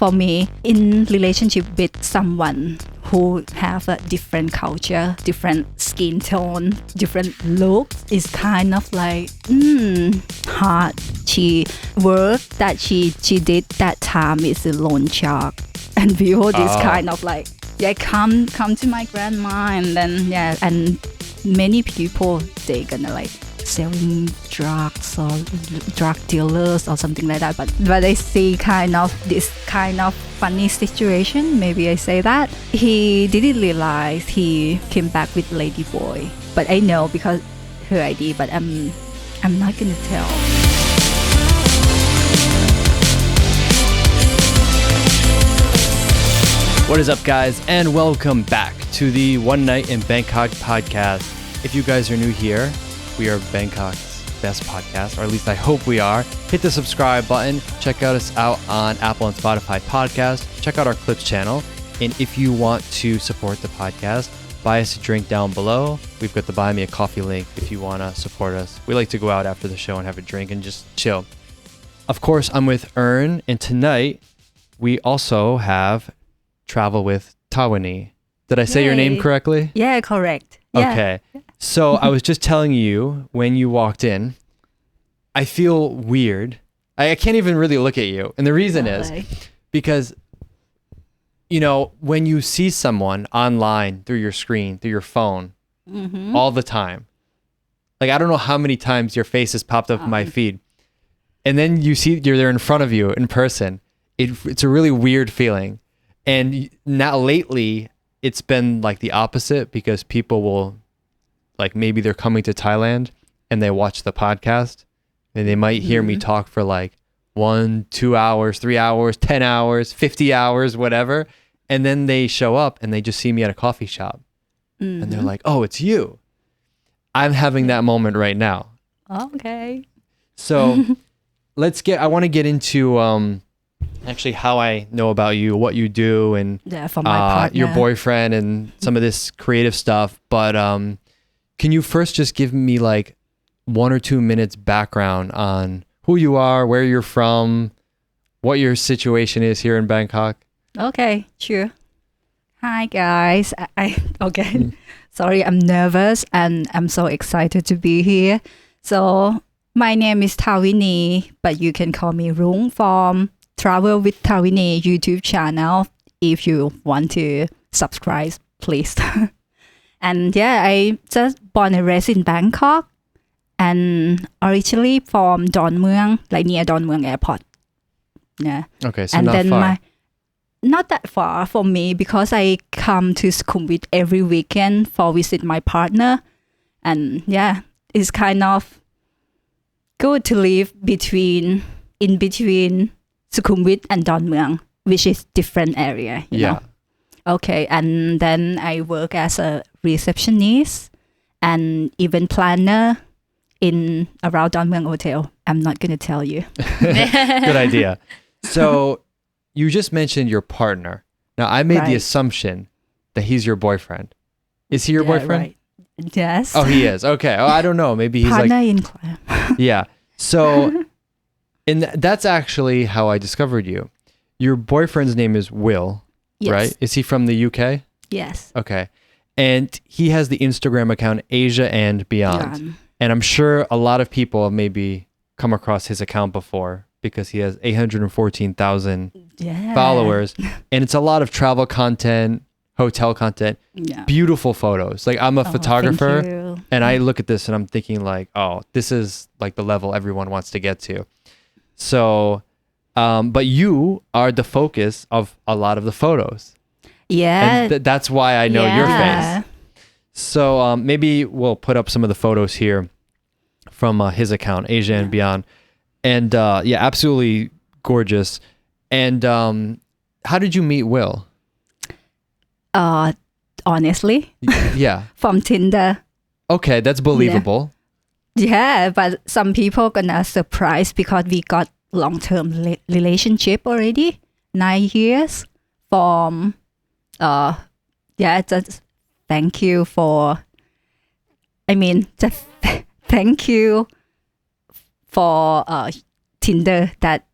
for me, in relationship with someone who have a different culture, different skin tone, different look, is kind of like hard. She work that she did that time is a loan shark, and people is kind of like come to my grandma, and then and many people they gonna like selling drugs or drug dealers or something like that, but I see kind of this kind of funny situation, maybe I say that he didn't realize he came back with lady boy, but I know because her ID, but I'm not gonna tell. What is up, guys, and welcome back to the One Night in Bangkok podcast. If you guys are new here, we are Bangkok's best podcast, or at least I hope we are. Hit the subscribe button. Check us out on Apple and Spotify podcast. Check out our Clips channel. And if you want to support the podcast, buy us a drink down below. We've got the Buy Me a Coffee link if you want to support us. We like to go out after the show and have a drink and just chill. Of course, I'm with Ern, and tonight we also have Travel with Tawinee. Did I say your name correctly? Yeah, correct. Okay. So I was just telling you when you walked in, I feel weird. I can't even really look at you. And the reason is because, you know, when you see someone online through your screen, through your phone, all the time, like I don't know how many times your face has popped up in my feed. And then you see you're there in front of you in person. It's a really weird feeling. And now lately, it's been like the opposite because people will, like maybe they're coming to Thailand and they watch the podcast and they might hear me talk for like 1, 2 hours, 3 hours, 10 hours, 50 hours, whatever. And then they show up and they just see me at a coffee shop and they're like, oh, it's you. I'm having that moment right now. Okay. So I want to get into, actually how I know about you, what you do, and for my partner, your boyfriend and some of this creative stuff. But can you first just give me like 1 or 2 minutes background on who you are, where you're from, what your situation is here in Bangkok? Okay, sure. Hi guys. Sorry, I'm nervous and I'm so excited to be here. So my name is Tawinee, but you can call me Rung from Travel with Tawinee YouTube channel. If you want to subscribe, please. And I just born and raised in Bangkok, and originally from Don Mueang, like near Don Mueang Airport. Yeah. Okay, so and not then far. Not that far for me because I come to Sukhumvit every weekend for visit my partner, and it's kind of good to live in between Sukhumvit and Don Mueang, which is different area. You know? Okay, and then I work as a receptionist and event planner in around Don Mueang Hotel. I'm not gonna tell you. Good idea. So you just mentioned your partner. Now I made the assumption that he's your boyfriend. Is he your boyfriend? Right. Yes. Oh, he is. Okay. Oh, I don't know. Maybe he's partner like in crime. Yeah. So. And that's actually how I discovered you. Your boyfriend's name is Will, right? Is he from the UK? Yes. Okay. And he has the Instagram account Asia and Beyond. And I'm sure a lot of people have maybe come across his account before because he has 814,000 followers. And it's a lot of travel content, hotel content, beautiful photos. Like I'm a photographer and I look at this and I'm thinking like, oh, this is like the level everyone wants to get to. So, but you are the focus of a lot of the photos. Yeah. And that's why I know your face. So maybe we'll put up some of the photos here from his account, Asia and Beyond. And absolutely gorgeous. And how did you meet Will? Honestly. Yeah. From Tinder. Okay, that's believable. Yeah, but some people gonna surprise because we got long-term relationship already, 9 years. From just thank you for. Just thank you for Tinder that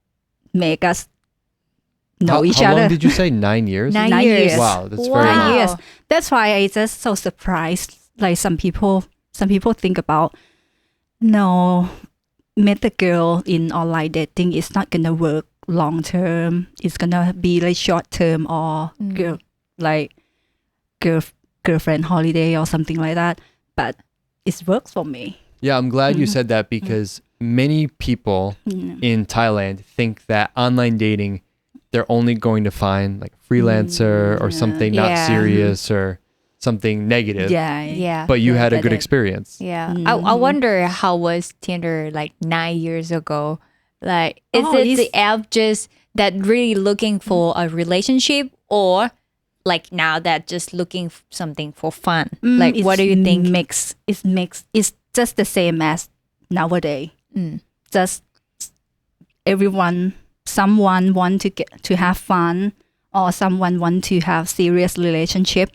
make us know each how other. long did you say? 9 years? 9 years. Wow, that's Wow. very long. 9 years. That's why I just so surprised. Like some people think about, no, met a girl in online dating is not gonna work long term. It's gonna be like short term or girlfriend holiday or something like that. But it works for me. Yeah, I'm glad you said that because many people in Thailand think that online dating, they're only going to find like freelancer or something not Yeah. serious or something negative. Yeah. But you had a But good it- experience. Yeah. I wonder how was Tinder like 9 years ago? Like, is Oh, it it's- the app just that really looking for a relationship, or like now that just looking something for fun? Like, what do you think? It's mixed. It's just the same as nowadays. Just someone want to have fun, or someone want to have serious relationship.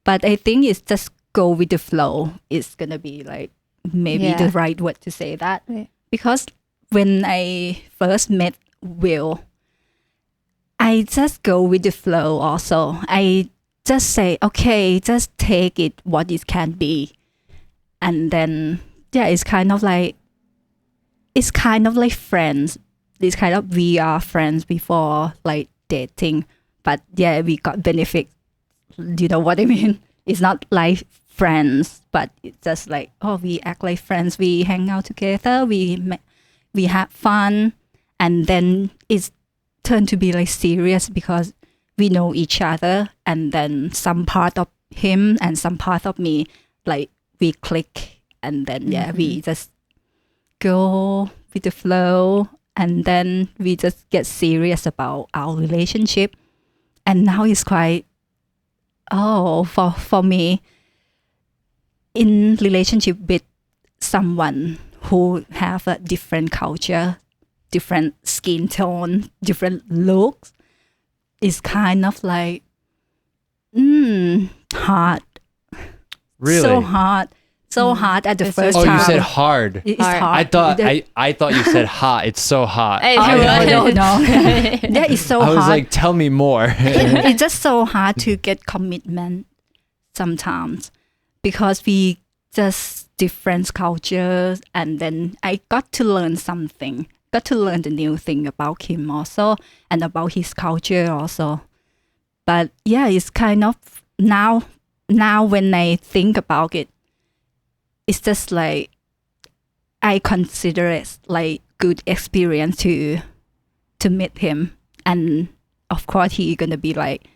But I think it's just go with the flow. It's gonna be like maybe the right word to say that. Yeah. Because when I first met Will, I just go with the flow also. I just say, okay, just take it what it can be. And then, it's kind of like friends. It's kind of, we are friends before like dating. But we got benefit. You know what I mean? It's not like friends, but it's just like, we act like friends. We hang out together. We have fun. And then it's turned to be like serious because we know each other, and then some part of him and some part of me, like we click, and then we just go with the flow, and then we just get serious about our relationship. And now it's quite for me, in relationship with someone who have a different culture, different skin tone, different looks, is kind of like hard. Really? So hard at the It's first Oh, time. you said hard. It's Hard. hard. I thought you said hot. It's so hot. Hey, No. That is so I was hard. like, tell me more. It's just so hard to get commitment sometimes because we just different cultures, and then I got to learn the new thing about him also, and about his culture also. But it's kind of now when I think about it, it's just like I consider it like good experience to meet him. And of course he gonna be like,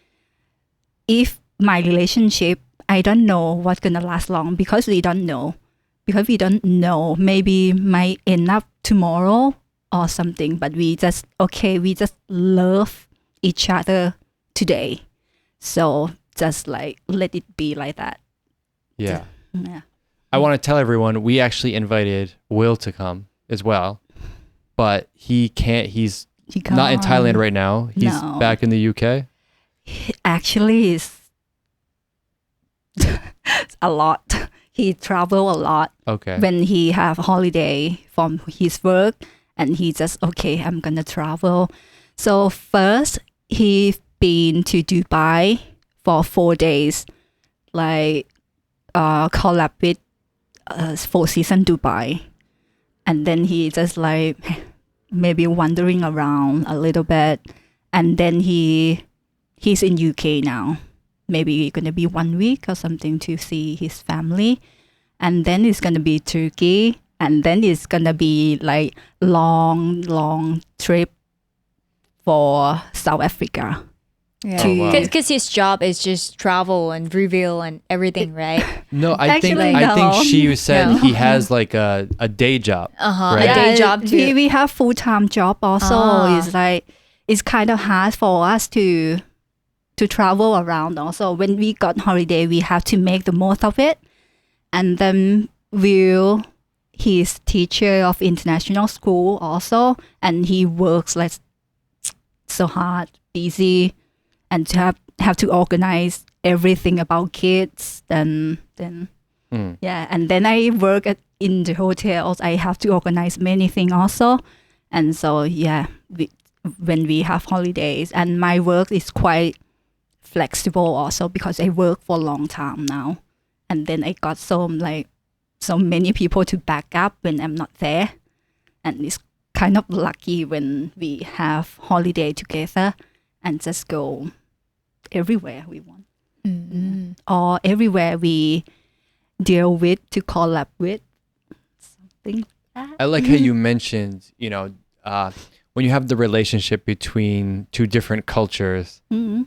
if my relationship, I don't know what's gonna last long because we don't know. Maybe might end up tomorrow or something, but we just love each other today. So just like let it be like that. Yeah. Yeah. I want to tell everyone we actually invited Will to come as well, but he can't. He's not in Thailand right now. He's No. back in the UK. Actually, it's a lot. He travel a lot Okay. when he have holiday from his work, and he just I'm gonna travel. So first he been to Dubai for 4 days, like collab with Four Seasons Dubai, and then he just like maybe wandering around a little bit, and then he's in UK now. Maybe gonna be 1 week or something to see his family, and then it's gonna be Turkey, and then it's gonna be like long trip for South Africa. Yeah. Oh, wow. Because his job is just travel and reveal and everything, right? No, I think Actually, I think no. she said No. he has like a day job. Right. A day job too. We have full-time job also. It's like it's kind of hard for us to travel around also. When we got holiday, we have to make the most of it. And then Will, he's teacher of international school also, and he works like so hard, busy, and to have to organize everything about kids. Then and then I work in the hotels. I have to organize many things also, and so when we have holidays. And my work is quite flexible also because I work for a long time now. And then I got so many people to back up when I'm not there. And it's kind of lucky when we have holiday together and just go everywhere we want. Mm-hmm. Or everywhere we deal with to collab with. Something like that. I like how you mentioned, when you have the relationship between two different cultures,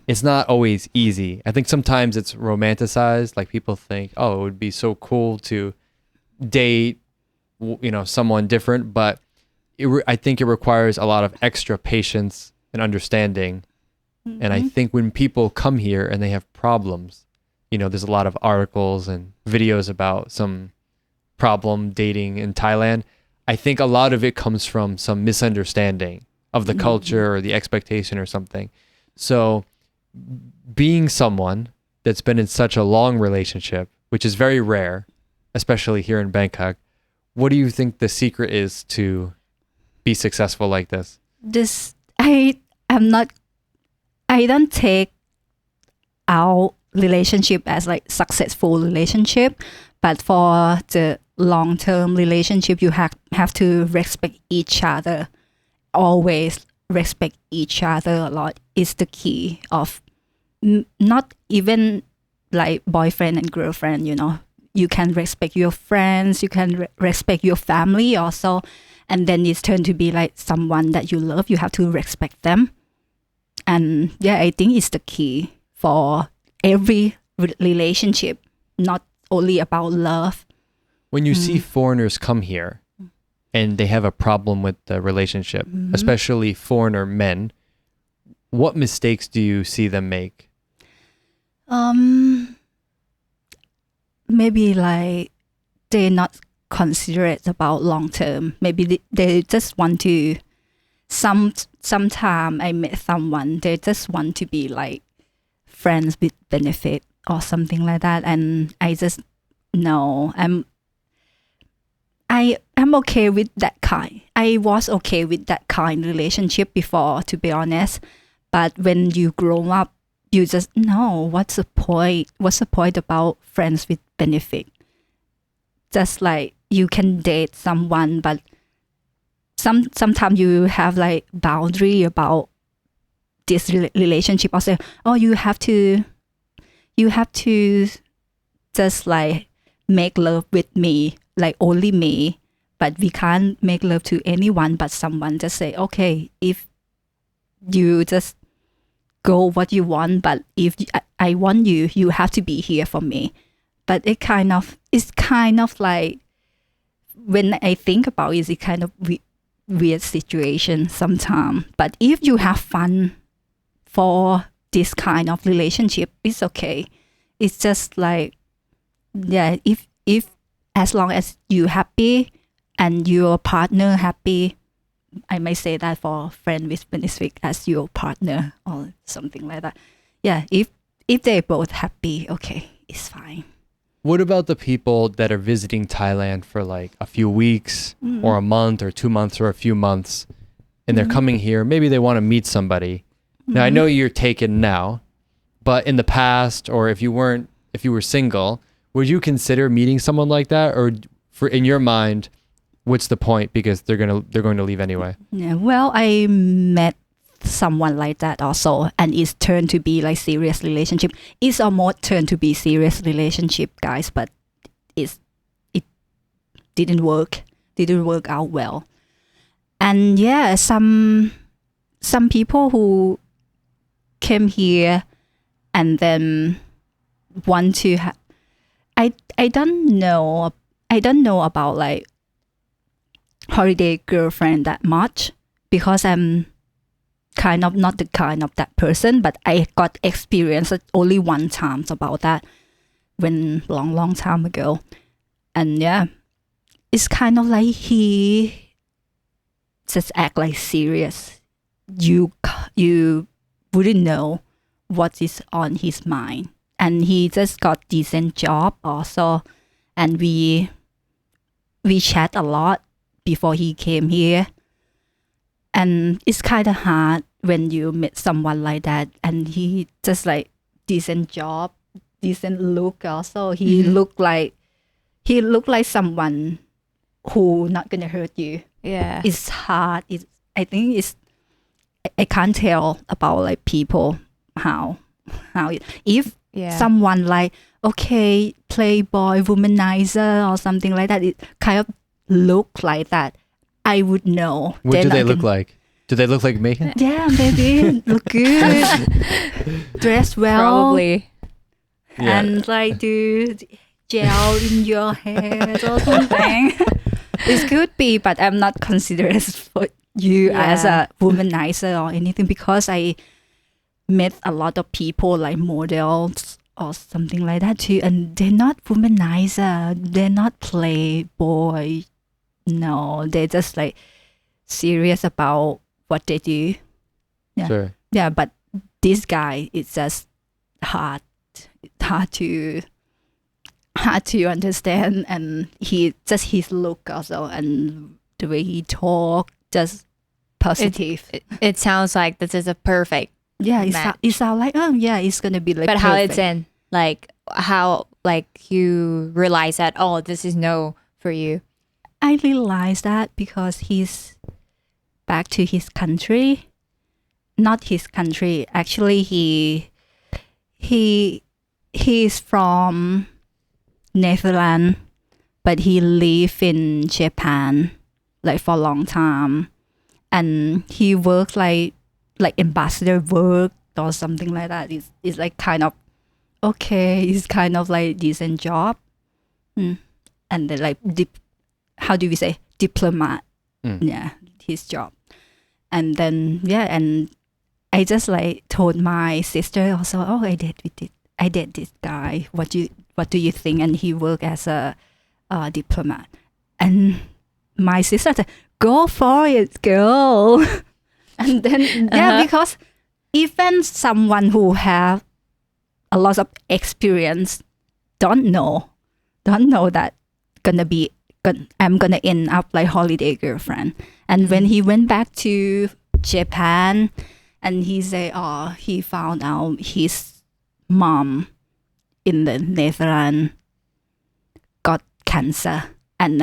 it's not always easy. I think sometimes it's romanticized. Like people think, oh, it would be so cool to date, someone different. But I think it requires a lot of extra patience and understanding. And I think when people come here and they have problems, there's a lot of articles and videos about some problem dating in Thailand. I think a lot of it comes from some misunderstanding of the culture or the expectation or something. So being someone that's been in such a long relationship, which is very rare, especially here in Bangkok, what do you think the secret is to be successful like this? I don't take our relationship as like successful relationship, but for the long-term relationship, you have to respect each other. Always respect each other a lot is the key of not even like boyfriend and girlfriend, you can respect your friends, you can respect your family also. And then it's turned to be like someone that you love, you have to respect them. And yeah, I think it's the key for every relationship, not only about love. When you see foreigners come here and they have a problem with the relationship, especially foreigner men, what mistakes do you see them make? Maybe like they're not considerate about long term. Maybe they just want to. Sometime I met someone, they just want to be like friends with benefit or something like that, and I just no, I'm okay with that kind. I was okay with that kind of relationship before, to be honest. But when you grow up, you just know what's the point? What's the point about friends with benefit? Just like you can date someone, but sometimes you have like boundary about this relationship. Or say, oh, you have to just like make love with me, like only me, but we can't make love to anyone but someone. Just say, okay, if you just go what you want, but if I want you, you have to be here for me. But it's kind of like, when I think about it, it's kind of weird situation sometimes. But if you have fun for this kind of relationship, it's okay. It's just like, yeah, if as long as you happy and your partner happy, I might say that for friend with benefit as your partner or something like that. Yeah, if they're both happy, okay, it's fine. What about the people that are visiting Thailand for like a few weeks or a month or 2 months or a few months, and they're coming here, maybe they want to meet somebody. Now I know you're taken now, but in the past, or if you were single, would you consider meeting someone like that? Or in your mind, what's the point, because they're going to leave anyway? Yeah, well, I met someone like that also, and it's turned to be like serious relationship. It's almost turned to be serious relationship, guys, but it didn't work out well. And yeah, some people who came here and then want to I don't know about like holiday girlfriend that much, because I'm kind of not the kind of that person, but I got experience only one time about that when long time ago. And yeah, it's kind of like he just act like serious. You wouldn't know what is on his mind. And he just got decent job also, and we chat a lot before he came here. And it's kind of hard when you meet someone like that, and he just like decent job, decent look. Also, he looked like someone who not gonna hurt you. Yeah. It's hard. I think I can't tell about like people how if someone like okay playboy womanizer or something like that, it kind of look like that, I would know. What do they look like? Do they look like me? Yeah, maybe look good, dress well, Probably. and like do gel in your hair or something. It could be, but I'm not considered for you as a womanizer or anything, because I met a lot of people like models or something like that too, and they're not womanizer, they're not playboy. No, they're just like serious about what they do. Yeah. Sure. Yeah, but this guy is just hard to understand, and he just his look also and the way he talk just positive. It sounds like this is a perfect match. It sound like it's gonna be like but perfect. how it's in like how like you realize that this is no for you. I realized that because he's back to his country. Not his country. Actually he's from Netherlands, but he lived in Japan like for a long time, and he worked like ambassador work or something like that. It's like kind of okay. It's kind of like decent job, and then like how do we say diplomat? Yeah, his job, and then and I just like told my sister also. Oh, I did this guy. What do you think? And he worked as a diplomat, and my sister said, "Go for it, girl." And then because even someone who have a lot of experience don't know that I'm gonna end up like holiday girlfriend. And when he went back to Japan, and he said, he found out his mom in the Netherlands got cancer, and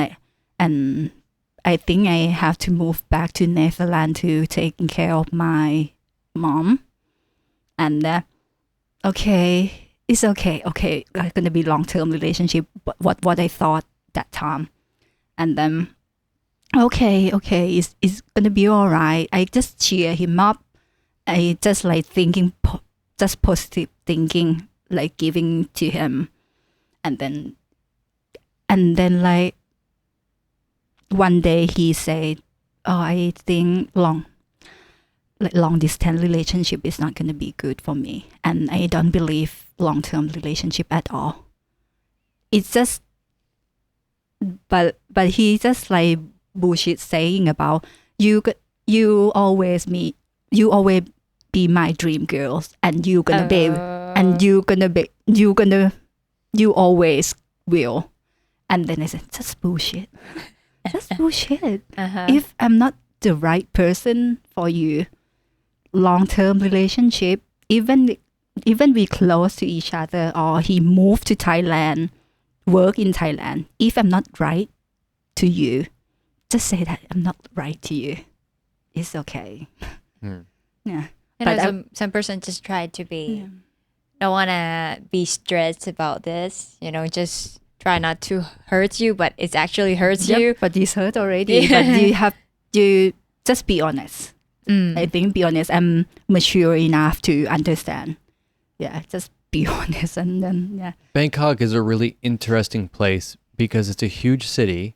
I think I have to move back to Netherlands to take care of my mom. And it's okay. It's gonna be long-term relationship. But what I thought that time, and then okay, it's gonna be all right. I just cheer him up. I just like thinking, just positive thinking, like giving to him, and then like one day he said, I think long distance relationship is not going to be good for me, and I don't believe long-term relationship at all. It's just but he just like bullshit saying about you always be my dream girls, and you always will. And then I said, that's bullshit. That's bullshit. If I'm not the right person for you, long-term relationship, even we close to each other, or he moved to Thailand, work in Thailand, if I'm not right to you, just say that I'm not right to you. It's okay. Yeah. But some person just try to be, don't want to be stressed about this, just try not to hurt you, but it actually hurts you. But it's hurt already. But you have to just be honest. I think be honest. I'm mature enough to understand. Yeah, just be honest, and then Bangkok is a really interesting place because it's a huge city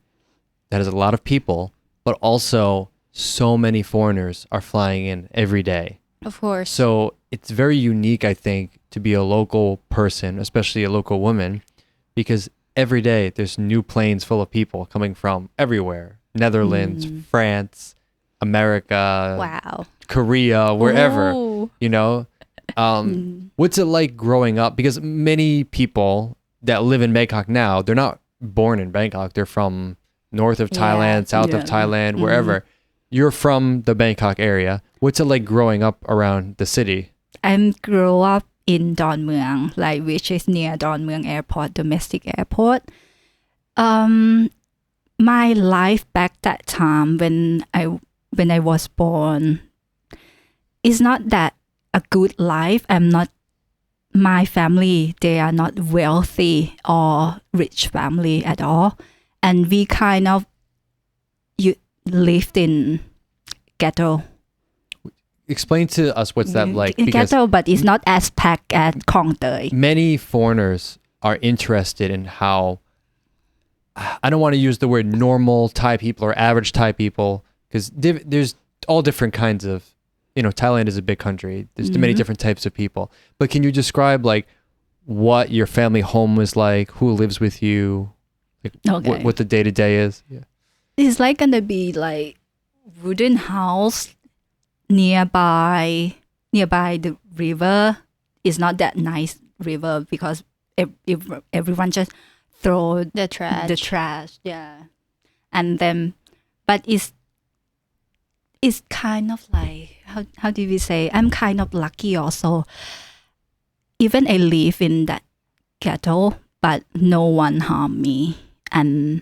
that has a lot of people, but also so many foreigners are flying in every day. Of course. So it's very unique, I think, to be a local person, especially a local woman, because every day there's new planes full of people coming from everywhere. Netherlands, France, America, Korea, wherever, what's it like growing up? Because many people that live in Bangkok now, they're not born in Bangkok. They're from north of Thailand, south of Thailand, wherever. you're from the Bangkok area. What's it like growing up around the city? I grew up in Don Mueang, like which is near Don Mueang Airport, domestic airport. My life back that time when I was born is not that a good life. My family, they are not wealthy or rich family at all. And we kind of lived in ghetto. Explain to us what's that like. Ghetto, but it's not as packed as Kong Tei. Many foreigners are interested in how, I don't want to use the word normal Thai people or average Thai people, because there's all different kinds of, Thailand is a big country. There's many different types of people. But can you describe like what your family home was like, who lives with you, like what the day-to-day is? Yeah. It's like gonna be like wooden house nearby the river. It's not that nice river because if everyone just throw The trash. Yeah. And then but it's kind of like how do we say, I'm kind of lucky also. Even I live in that ghetto, but no one harmed me, and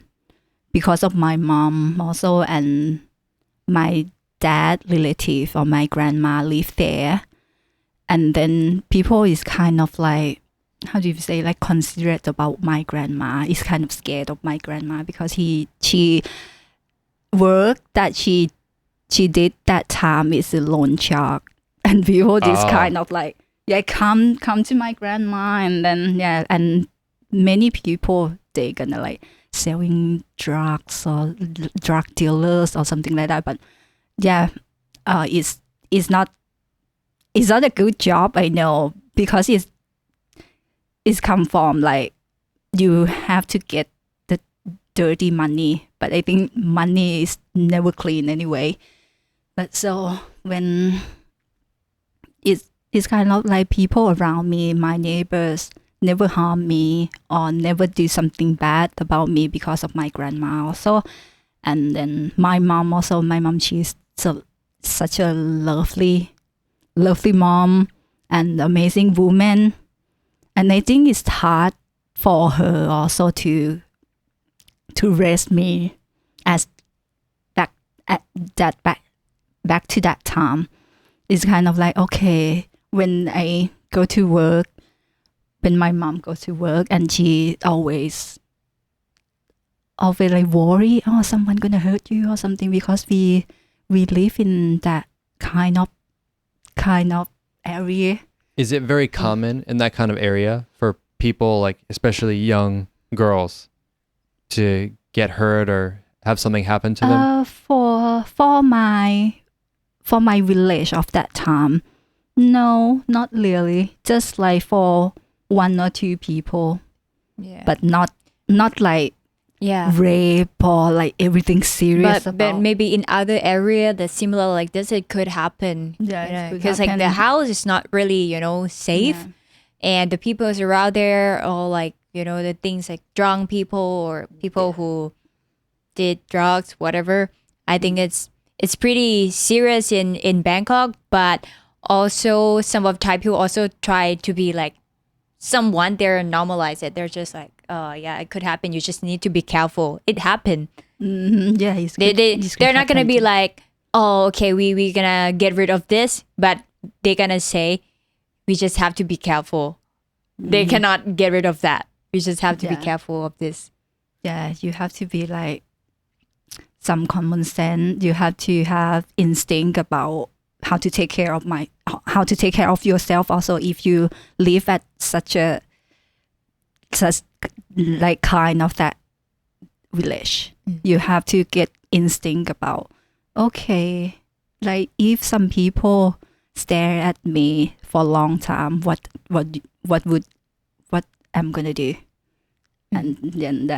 because of my mom also, and my dad relative or my grandma live there, and then people is kind of like, how do you say, like considerate about my grandma, is kind of scared of my grandma because she work that she did that time is a loan shark, and people is kind of like, yeah, come to my grandma, and then and many people, they gonna like selling drugs or drug dealers or something like that. But it's not a good job, I know, because it's come from like you have to get the dirty money, but I think money is never clean anyway. But so when it's kind of like people around me, my neighbors, never harm me or never do something bad about me because of my grandma also. And then my mom also, she's such a lovely mom and amazing woman. And I think it's hard for her also to raise me as back to that time. It's kind of like, okay, when I go to work, when my mom goes to work, and she always like worry, someone gonna hurt you or something, because we live in that kind of area. Is it very common in that kind of area for people, like especially young girls, to get hurt or have something happen to them? For my village of that time, no, not really. Just like for one or two people, but not like rape or like everything serious. But maybe in other area that's similar like this, it could happen. Because like the house is not really safe, and the people around there, or like the things like drunk people or people who did drugs, whatever. I think it's pretty serious in Bangkok, but also some of Thai people also try to be like someone, they're normalize it. They're just like, it could happen. You just need to be careful. It happened. Mm-hmm. They're not gonna be like, oh, okay, we gonna get rid of this, but they're gonna say, we just have to be careful. Mm-hmm. They cannot get rid of that. We just have to be careful of this. Yeah, you have to be like some common sense. You have to have instinct about how to take care of yourself. Also, if you live at such like kind of that village, you have to get instinct about, okay, like if some people stare at me for a long time, what I'm gonna do? And then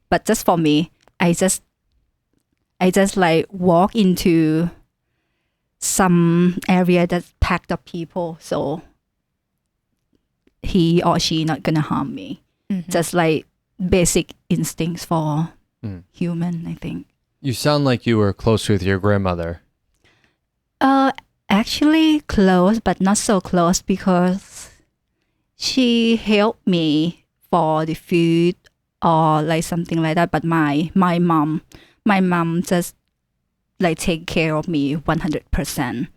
but just for me, I just like walk into some area that's packed of people, so he or she not gonna harm me. Just like basic instincts for human, I think. You sound like you were close with your grandmother. Actually close, but not so close because she helped me for the food or like something like that. But my mom just like take care of me 100%,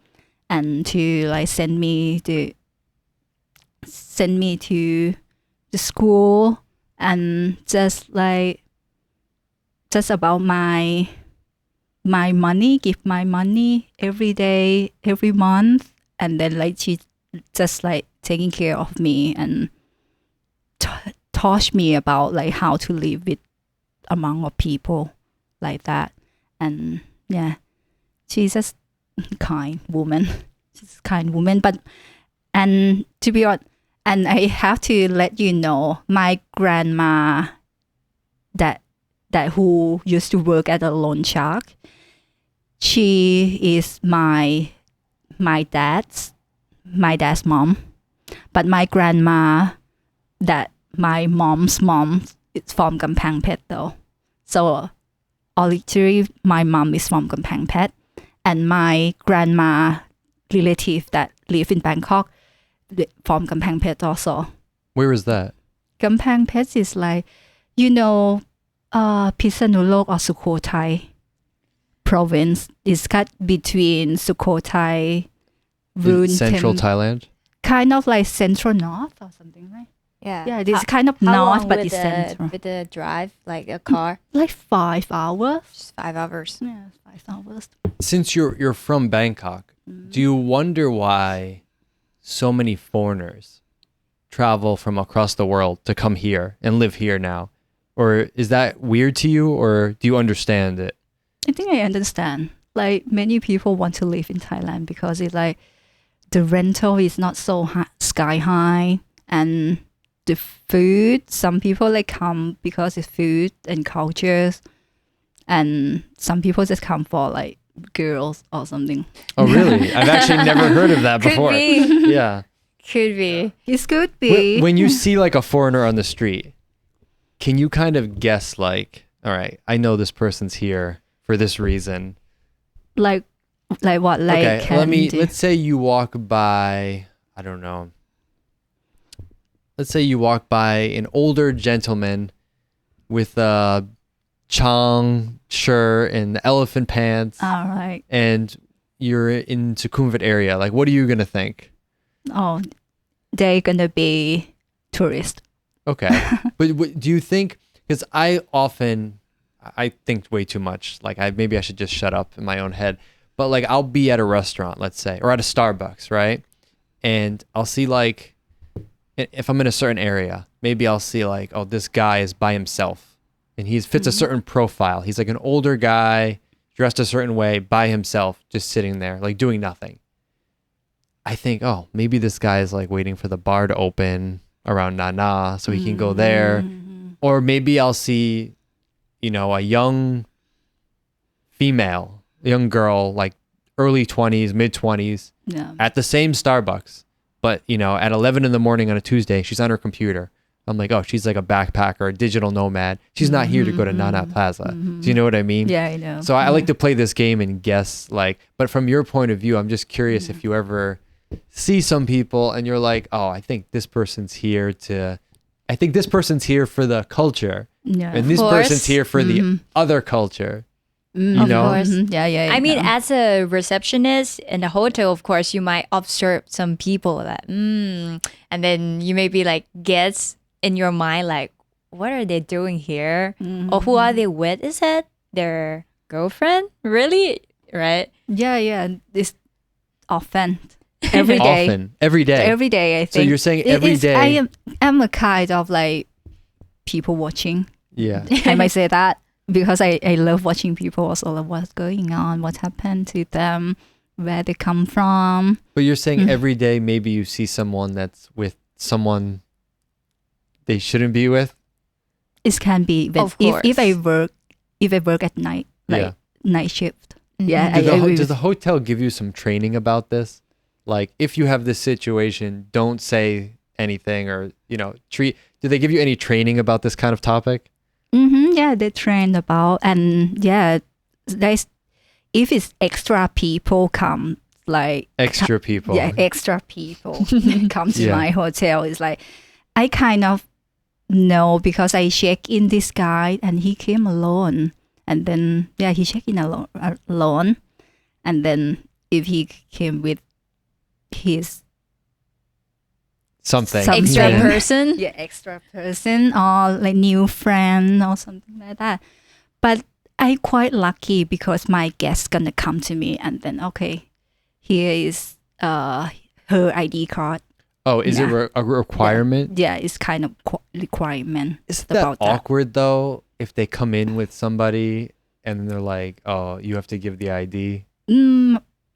and to like send me to the school, and just about my money, give my money every day, every month, and then like she just like taking care of me and taught me about like how to live with among of people like that. And yeah, she's just kind woman. She's a kind woman, but and to be honest, and I have to let you know, my grandma that who used to work at a loan shark, she is my dad's mom, but my grandma that my mom's mom is from Kampang Phet though. So originally my mom is from Kampang Phet, and my grandma relative that live in Bangkok from Kampang Phet also. Where is that? Kampang Phet is like, Pisanulok or Sukhothai province is cut between Sukhothai, Central Thailand? Kind of like central north or something, right? Yeah, it is kind of north, but it's central. With the drive, like a car? Like 5 hours. Just 5 hours. Yeah, 5 hours. Since you're from Bangkok, do you wonder why so many foreigners travel from across the world to come here and live here now? Or is that weird to you, or do you understand it? I think I understand. Like many people want to live in Thailand because it's like the rental is not so sky high, and the food, some people like come because it's food and cultures, and some people just come for like girls or something. Oh really? I've actually never heard of that before. Could be. Yeah. Could be. It could be. When you see like a foreigner on the street, can you kind of guess like, all right, I know this person's here for this reason? Like what? Like okay, let's say you walk by, I don't know. Let's say you walk by an older gentleman with a chong shirt and elephant pants. All right. And you're in Sukhumvit area. Like, what are you going to think? Oh, they're going to be tourists. Okay. But do you think, because I think way too much. Like maybe I should just shut up in my own head. But like I'll be at a restaurant, let's say, or at a Starbucks, right? And I'll see like, if I'm in a certain area, maybe I'll see like, oh, this guy is by himself and he fits a certain profile. He's like an older guy, dressed a certain way, by himself, just sitting there, like doing nothing. I think, oh, maybe this guy is like waiting for the bar to open around Nana so he can go there. Or maybe I'll see, a young female, a young girl, like early 20s, mid 20s, at the same Starbucks. But, at 11 in the morning on a Tuesday, she's on her computer. I'm like, oh, she's like a backpacker, a digital nomad. She's not here to go to Nana Plaza. Do you know what I mean? Yeah, I know. So I like to play this game and guess, like, but from your point of view, I'm just curious if you ever see some people and you're like, oh, I think this person's here for the culture. Yeah. And this person's here for the other culture. Of course. Yeah. I mean, as a receptionist in a hotel, of course, you might observe some people that, and then you maybe like guess in your mind, like, what are they doing here? Or who are they with? Is it their girlfriend? Really? Right? Yeah. It's often. Every day. Every day. Every day, I think. So you're saying every day. I'm a kind of like people watching. Yeah. I might say that because I love watching people also, like what's going on, what happened to them, where they come from. But you're saying every day maybe you see someone that's with someone they shouldn't be with? It can be. But if I work at night, like night shift. Yeah. Does the hotel give you some training about this? Like, if you have this situation, don't say anything, or, do they give you any training about this kind of topic? Yeah, they train about, and there's if it's extra people come, like extra people. Yeah, extra people come to Yeah. my hotel. It's like I kind of know because I check in this guy and he came alone, and then he checked in alone, and then if he came with his Something. Extra Yeah. person. extra person or like new friend or something like that. But I quite lucky because my guest gonna come to me and then here is her ID card. Oh, is it Yeah. a requirement? Yeah, it's kind of requirement. Isn't that about that. awkward though? If they come in with somebody and they're like, "Oh, you have to give the ID."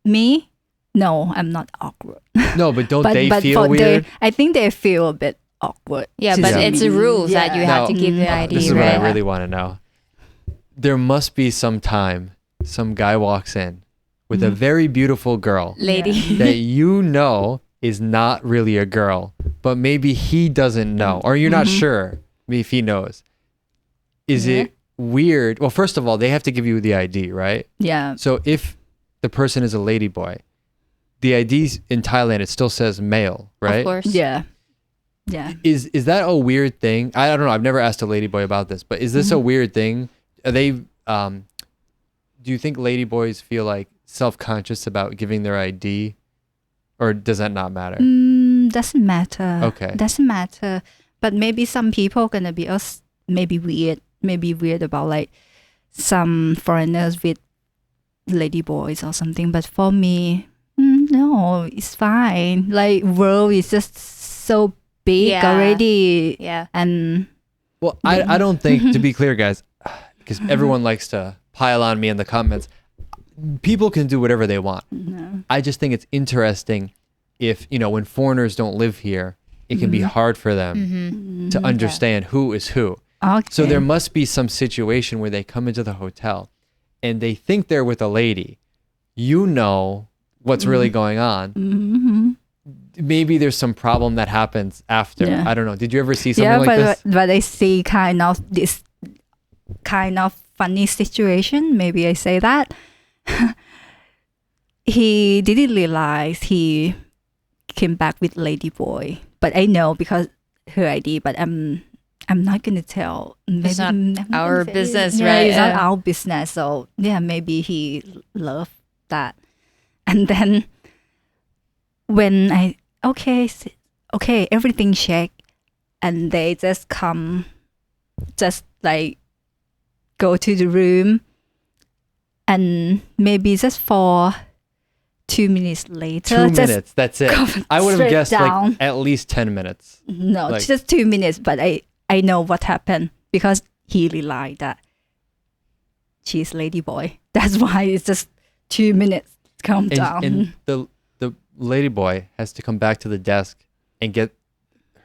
Me? No, I'm not awkward. No, but don't but they but feel for weird? I think they feel a bit awkward. Yeah, to but see it's me. the rules that you have to give the Mm. ID, This is right? what I really want to know. There must be some time some guy walks in with a very beautiful girl Lady. that you know is not really a girl, but maybe he doesn't know, or you're not sure if he knows. Is it weird? Well, first of all, they have to give you the ID, right? Yeah. So if the person is a lady boy, the IDs in Thailand, it still says male, right? Of course. Yeah. Yeah. Is that a weird thing? I don't know. I've never asked a lady boy about this, but is this a weird thing? Are they? Do you think lady boys feel like self-conscious about giving their ID, or does that not matter? Doesn't matter. Okay. Doesn't matter. But maybe some people gonna be maybe weird about like some foreigners with lady boys or something. But for me, no, it's fine. Like world is just so big already. Yeah. And Well, I don't think, to be clear, guys, because everyone likes to pile on me in the comments. People can do whatever they want. I just think it's interesting if, when foreigners don't live here, it can be hard for them to understand who is who. okay. So there must be some situation where they come into the hotel and they think they're with a lady. You know what's really going on. Maybe there's some problem that happens after. Yeah. I don't know. Did you ever see something like this? but I see kind of this kind of funny situation. Maybe I say that. He didn't realize he came back with lady boy, but I know because her ID. But I'm not gonna tell. It's not I'm our gonna say- business, yeah, right? It's not Yeah. our business. So yeah, maybe he loved that. And then when everything check, and they just come, just like go to the room, and maybe just for 2 minutes later, 2 minutes. That's it. go I would have straight guessed down. like at least 10 minutes. No, like- just 2 minutes. But I know what happened because he realized that she's lady boy. That's why it's just 2 minutes. Calm down. And the lady boy has to come back to the desk and get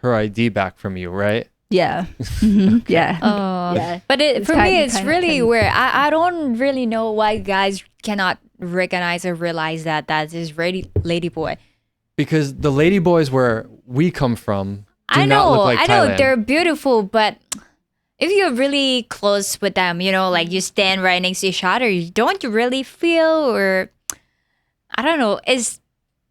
her ID back from you, right? Yeah. Mhm. Yeah. Oh, Yeah. but It's for me, kind- it's kind of really funny. weird. I don't really know why guys cannot recognize or realize that is lady boy. Because the lady boys where we come from do I not know, look like I know Thailand. they're beautiful, but if you're really close with them, like you stand right next to each other, don't you really feel, or I don't know, it's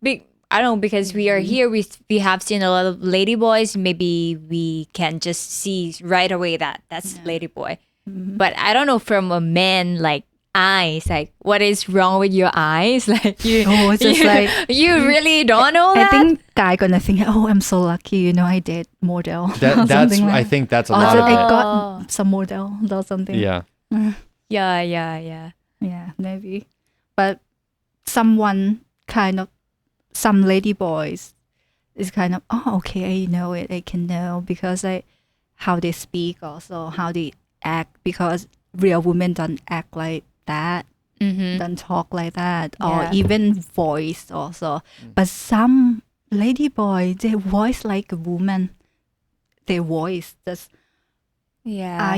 big. I don't know, because we are here, we have seen a lot of lady boys. Maybe we can just see right away that that's lady boy. But I don't know, from a man, like eyes, like what is wrong with your eyes? Like you, it's just like you really don't know I that. think guy gonna think, oh, I'm so lucky, I date model. or That's something like I that. think that's a Or lot just of I it. got some model or something. Yeah. Yeah. Yeah, maybe. But some lady boys is kind of, oh, okay, I know it. I can know because how they speak, also how they act, because real women don't act like that, don't talk like that, or Yeah. even voice also. But some lady boy, they voice like a woman. Their voice just, Yeah.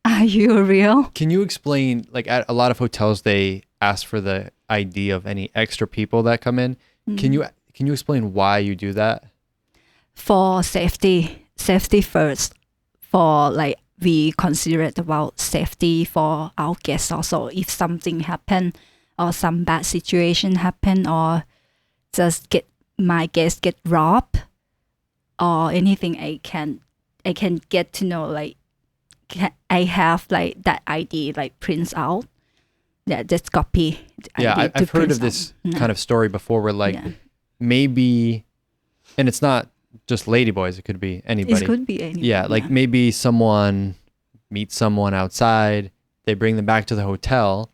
are you real? Can you explain, like at a lot of hotels, they ask for the ID of any extra people that come in. Can you explain why you do that? For safety first. For like we consider it about safety for our guests also. If something happen or some bad situation happen or just my guests get robbed or anything, I can get to know like I have like that ID like prints out. Yeah, just copy. Yeah, I've heard of this kind of story before where like maybe, and it's not just ladyboys, it could be anybody. It could be anybody. Yeah, like maybe someone meets someone outside, they bring them back to the hotel,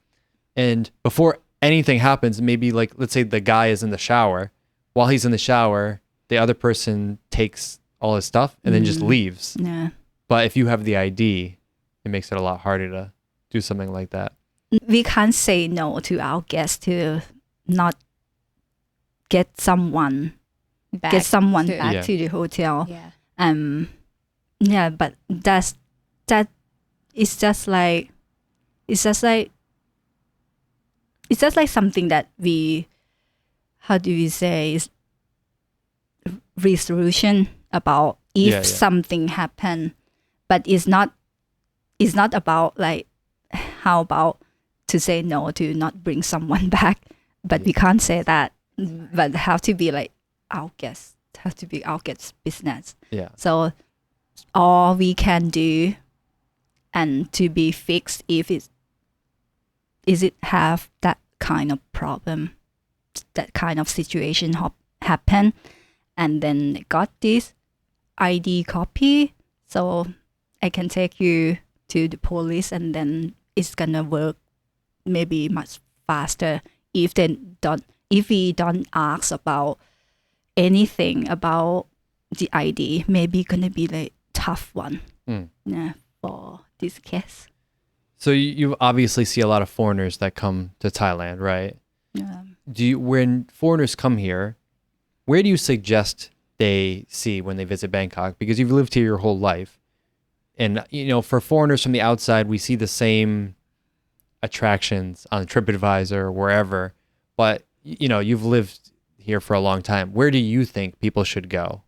and before anything happens, maybe like, let's say the guy is in the shower. While he's in the shower, the other person takes all his stuff and then just leaves. Yeah. But if you have the ID, it makes it a lot harder to do something like that. We can't say no to our guests to not get someone back to the hotel. Yeah. Yeah, but that is just like something that we, how do we say, is resolution about if something happen, but it's not about like how about to say no to not bring someone back, but we can't say that, but have to be like our guests, have to be our guests' business. Yeah. So all we can do and to be fixed if it have that kind of problem, that kind of situation happen, and then got this ID copy, so I can take you to the police, and then it's gonna work maybe much faster if we don't ask about anything about the ID. Maybe gonna be like tough one for this case. So you obviously see a lot of foreigners that come to Thailand, right? Yeah. When foreigners come here, where do you suggest they see when they visit Bangkok? Because you've lived here your whole life. And, for foreigners from the outside, we see the same attractions on TripAdvisor or wherever. But, you've lived here for a long time. Where do you think people should go?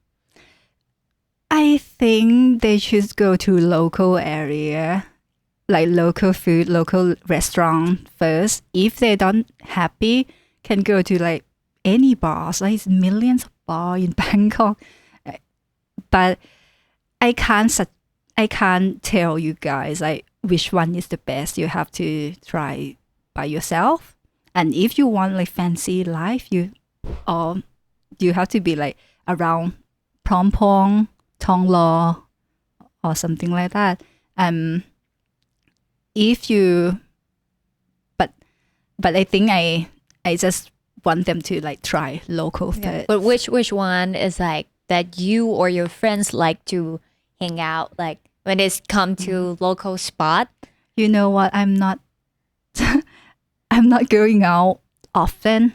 I think they should go to local area, like local food, local restaurant first. If they don't happy, can go to like any bars. Like millions of bars in Bangkok. But I can't tell you guys like which one is the best. You have to try by yourself. And if you want like fancy life, you have to be like around Phrom Phong, Thong Lo, or something like that. But I think I just want them to like try local food. But which one is like that you or your friends like to hang out, like when it's come to local spot? You know what? I'm not going out often.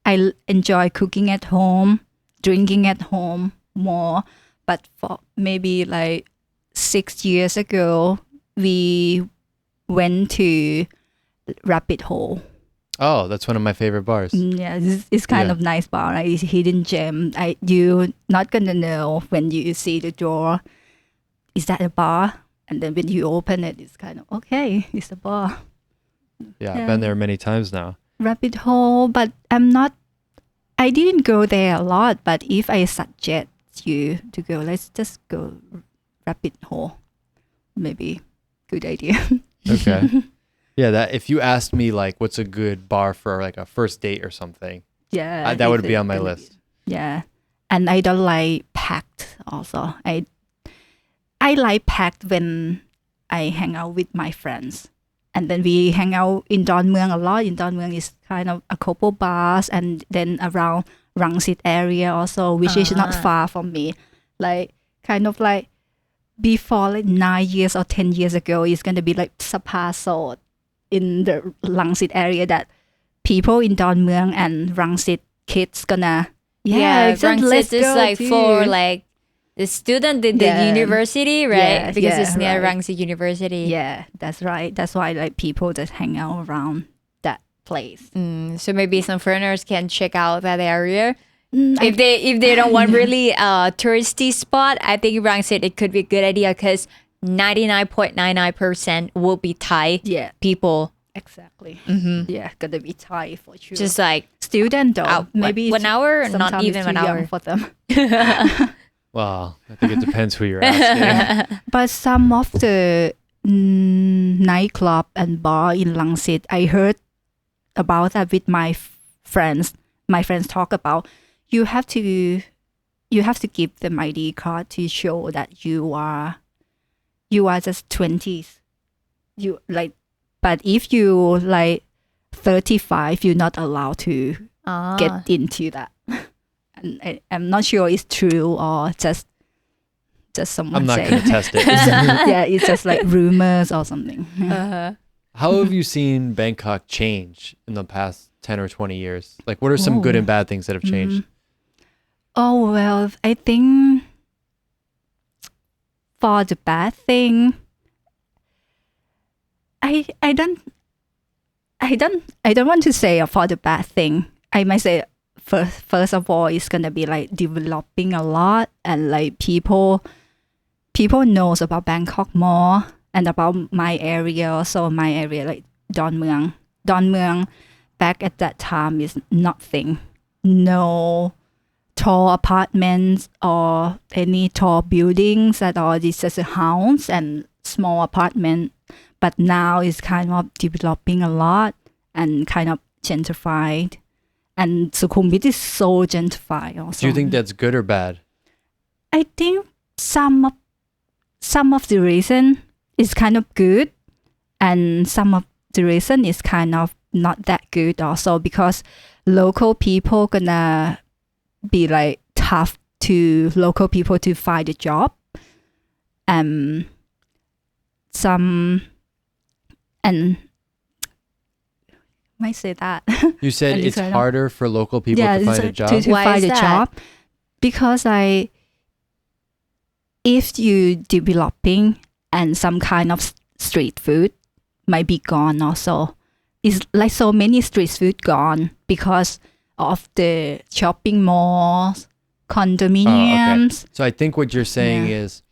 I enjoy cooking at home, drinking at home more. But for maybe like 6 years ago, we went to Rabbit Hole. Oh, that's one of my favorite bars. Yeah, it's kind of nice bar. It's hidden gem. You're not gonna know when you see the door. Is that a bar? And then when you open it, it's kind of okay. It's a bar. Yeah, I've been there many times now. Rabbit Hole, but I didn't go there a lot. But if I suggest you to go, let's just go Rabbit Hole. Maybe good idea. Okay. Yeah, that if you asked me like what's a good bar for like a first date or something, that would be on my list. Yeah, and I don't like packed also. I like packed when I hang out with my friends, and then we hang out in Don Mueang a lot. In Don Mueang is kind of a couple bars, and then around Rangsit area also, which is not far from me. Like kind of like before like 9 years or 10 years ago, it's gonna be like Sapa Sot in the Rangsit area that people in Don Mueang and Rangsit kids gonna Rangsit is like for like the student in the university, right? Because it's near Rangsit University. Yeah, that's right. That's why like people just hang out around that place. So maybe some foreigners can check out that area. If they don't want really touristy spot, I think Rangsit it could be a good idea because 99.99% will be Thai people. Exactly. Mm-hmm. Yeah, gonna be Thai for sure. Just like student though, maybe 1 hour, not sometimes even it's 1 too young hour for them. Well, I think it depends who you're asking. But some of the nightclub and bar in Langsit, I heard about that with my friends. My friends talk about you have to give them ID card to show that you are just 20s. You like, but if you like 35, you're not allowed to get into that. And I'm not sure it's true or just someone I'm not saying. going to test it. Yeah, it's just like rumors or something. How have you seen Bangkok change in the past 10 or 20 years? Like, what are some good and bad things that have changed? Oh, well, I think for the bad thing, I don't want to say for the bad thing. I might say first of all, it's gonna be like developing a lot, and like people knows about Bangkok more and about my area. Also, my area like Don Mueang back at that time is nothing, no tall apartments or any tall buildings at all. It's just a house and small apartment. But now it's kind of developing a lot and kind of gentrified. And Sukhumvit is so gentrified also. Do you think that's good or bad? I think some of the reason is kind of good, and some of the reason is kind of not that good also, because local people gonna be like tough to local people to find a job. And might say that. You said it's harder for local people to find a job? To find a job. Because if you developing and some kind of street food might be gone also. It's like so many street food gone because of the shopping malls, condominiums. Okay. So I think what you're saying is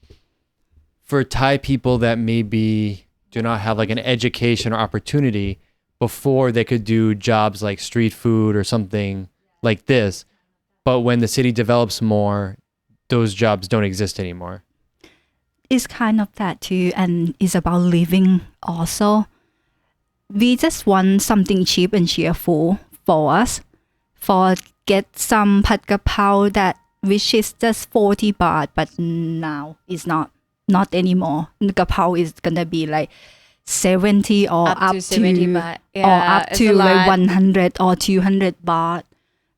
for Thai people that maybe do not have like an education or opportunity before, they could do jobs like street food or something like this. But when the city develops more, those jobs don't exist anymore. It's kind of that too, and it's about living also. We just want something cheap and cheerful for us. For get some pad kapao that which is just 40 baht, but now it's not anymore. Kapao is gonna be like 70 or up to 70 baht. Yeah, or up to like 100 or 200 baht,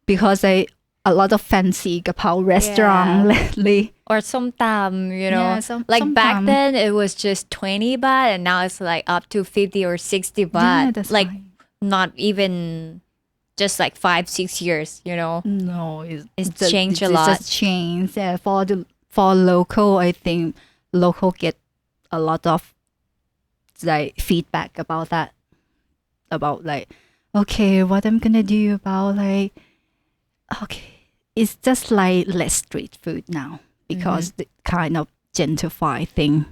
because a lot of fancy kapao restaurant lately. Or somtam, you know. Yeah, like back somtam. then it was just 20 baht, and now it's like up to 50 or 60 baht. Yeah, that's like right. not even just like 5-6 years, you know. No, It's changed a lot. It's just changed. Yeah, for local, I think local get a lot of like feedback about that. About like, okay, what I'm gonna do about like, okay, it's just like less street food now because the kind of gentrify thing.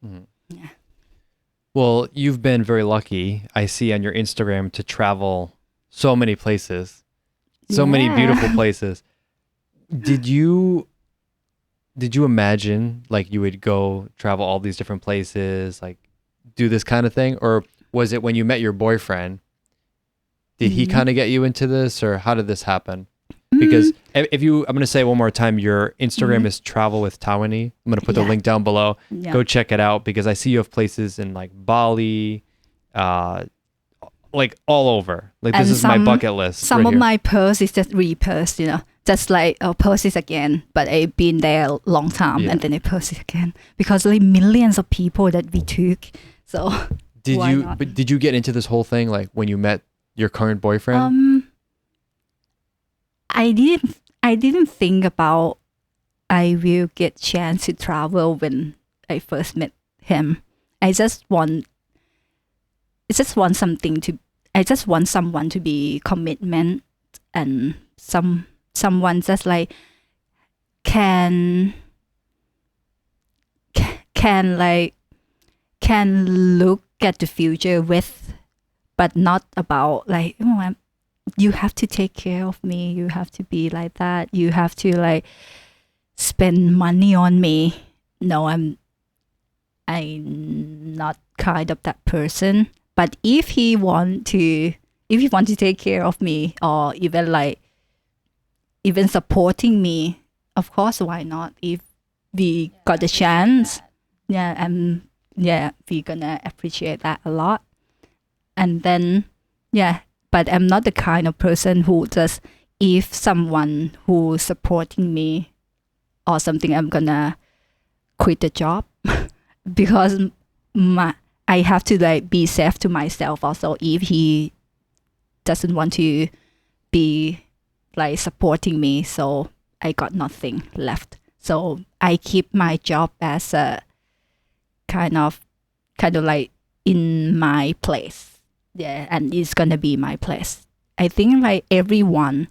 Mhm. Yeah. Well, you've been very lucky, I see on your Instagram, to travel so many places, so many beautiful places. Did you imagine like you would go travel all these different places, like do this kind of thing? Or was it when you met your boyfriend, did he kind of get you into this, or how did this happen? Because I'm going to say it one more time, your Instagram is Travel with Tawinee. I'm going to put the link down below. Yeah. Go check it out, because I see you have places in like Bali, like all over. Like this is my bucket list. Some right of here. my posts is just repost, you know, just like post it again, but I've been there a long time and then I post it again because like millions of people that we took. So did you get into this whole thing like when you met your current boyfriend? I didn't think about I will get chance to travel when I first met him. I just want someone to be commitment, and someone just like can can look at the future with, but not about like, you have to take care of me, you have to be like that, you have to like spend money on me. No, I'm not kind of that person. But if he want to take care of me, or even supporting me, of course, why not? If we got the chance, we're gonna appreciate that a lot. And then, but I'm not the kind of person who just, if someone who's supporting me or something, I'm gonna quit the job because I have to like be safe to myself also. If he doesn't want to be like supporting me, so I got nothing left. So I keep my job as a kind of like in my place. Yeah, and it's gonna be my place. I think like everyone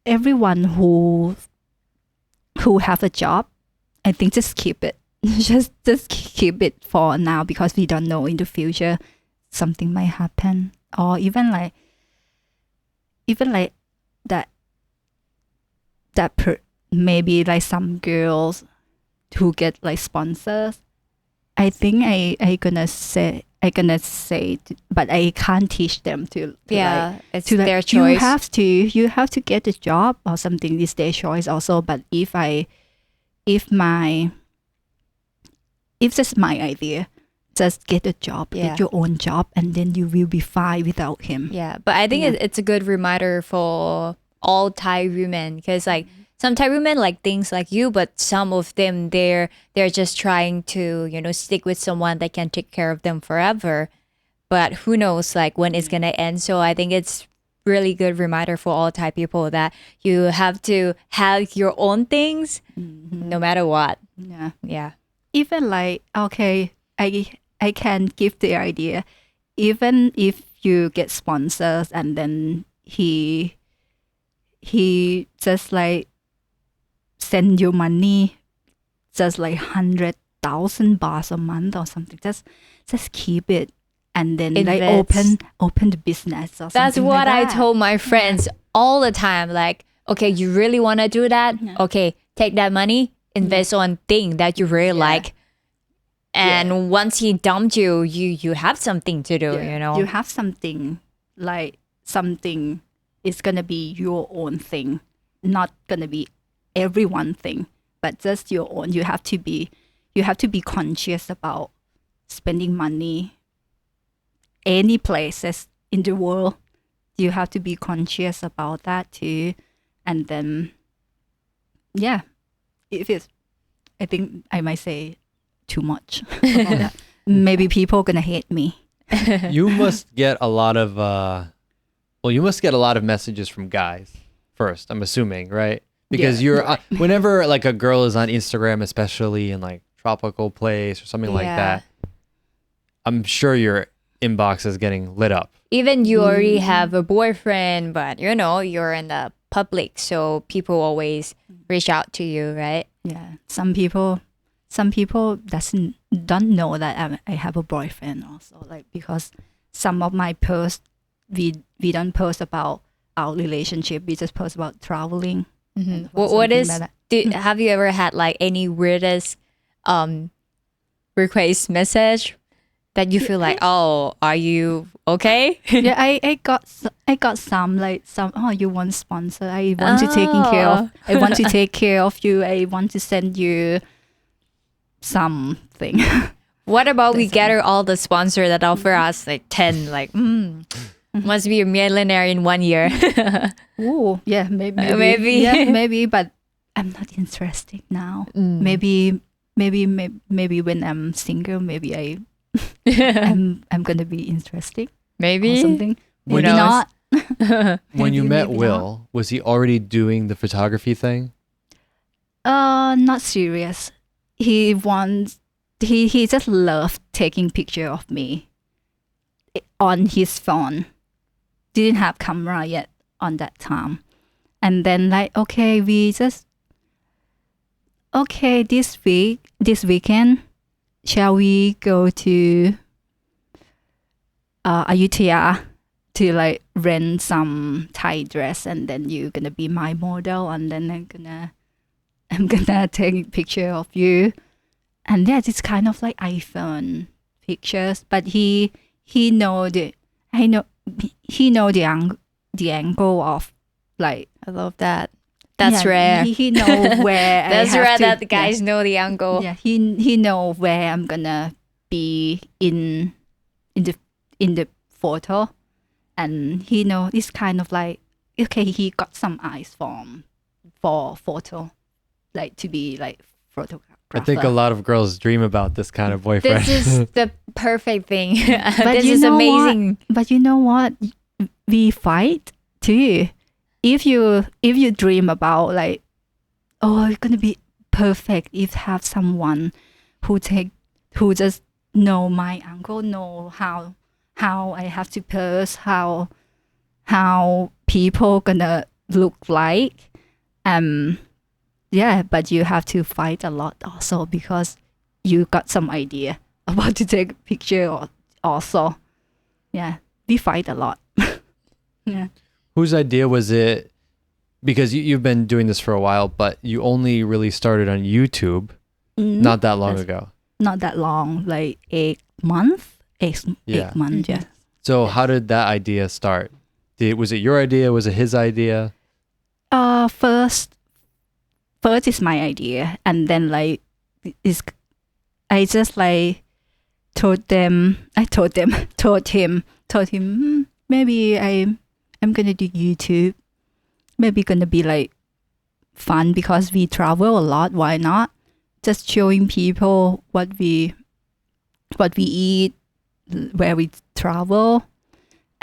who have a job, I think just keep it. just keep it for now, because we don't know in the future something might happen, or even like maybe like some girls who get like sponsors. I think I gonna say, but I can't teach them to it's their choice. You have to get a job or something. It's their choice also. But if that's my idea, just get a job, get your own job, and then you will be fine without him. Yeah, but I think it's a good reminder for all Thai women, because like some Thai women like things like you, but some of them they're just trying to stick with someone that can take care of them forever. But who knows like when it's gonna end? So I think it's really good reminder for all Thai people that you have to have your own things, no matter what. Yeah. Even like, okay, I can give the idea. Even if you get sponsors and then he just like send you money, just like 100,000 baht a month or something. Just keep it, and then like open the business or something. That's what like I that. told my friends all the time. Like, okay, you really want to do that? Okay, take that money, invest on thing that you really like. And once he dumped you, you have something to do, You have something, like something is going to be your own thing, not going to be everyone thing, but just your own. You have to be conscious about spending money any places in the world. You have to be conscious about that too. And then, if it's, I think I might say too much about that. Maybe people gonna hate me. You must get a lot of messages from guys first, I'm assuming, right? Because you're whenever like a girl is on Instagram, especially in like tropical place or something like that, I'm sure your inbox is getting lit up. Even you already have a boyfriend, but you're in the public, so people always reach out to you, right? Yeah, some people don't know that I have a boyfriend also, like, because some of my posts we don't post about our relationship, we just post about traveling. What is like have you ever had like any weirdest request message that you feel like, oh, are you okay? Yeah, I got some, like, oh, you want sponsor, I want to take care of you, I want to send you something. What about we gather all the sponsor that offer us like 10, like must be a millionaire in 1 year. Oh, yeah, maybe. Yeah, maybe, but I'm not interested now. Maybe when I'm single, maybe I'm gonna be interested. Maybe or something. Maybe not. When you met Will, was he already doing the photography thing? Not serious. He just loved taking picture of me on his phone. Didn't have camera yet on that time. And then like, okay, we just okay, this weekend, shall we go to Ayutthaya to like rent some Thai dress, and then you're gonna be my model, and then I'm gonna take a picture of you, and yeah, it's kind of like iPhone pictures, but he know the the angle of like. I love that. That's rare. He know where. That's rare that the guys know the angle. Yeah, he know where I'm gonna be in the photo, and he know it's kind of like okay. He got some eyes for photo, like to be like photographer. I think a lot of girls dream about this kind of boyfriend. This is the perfect thing. But this is amazing. But you know what? We fight too. If you dream about like, oh, it's gonna be perfect if have someone who just know my uncle, know how I have to pose, how people gonna look like, yeah, but you have to fight a lot also because you got some idea about to take a picture also. Yeah, we fight a lot. Yeah. Whose idea was it? Because you've been doing this for a while, but you only really started on YouTube not that long ago. Not that long, like 8 months. 8 months, yeah. So how did that idea start? Was it your idea? Was it his idea? First is my idea, and then like I just like told him maybe I'm gonna do YouTube. Maybe gonna be like fun because we travel a lot. Why not? Just showing people what we eat, where we travel,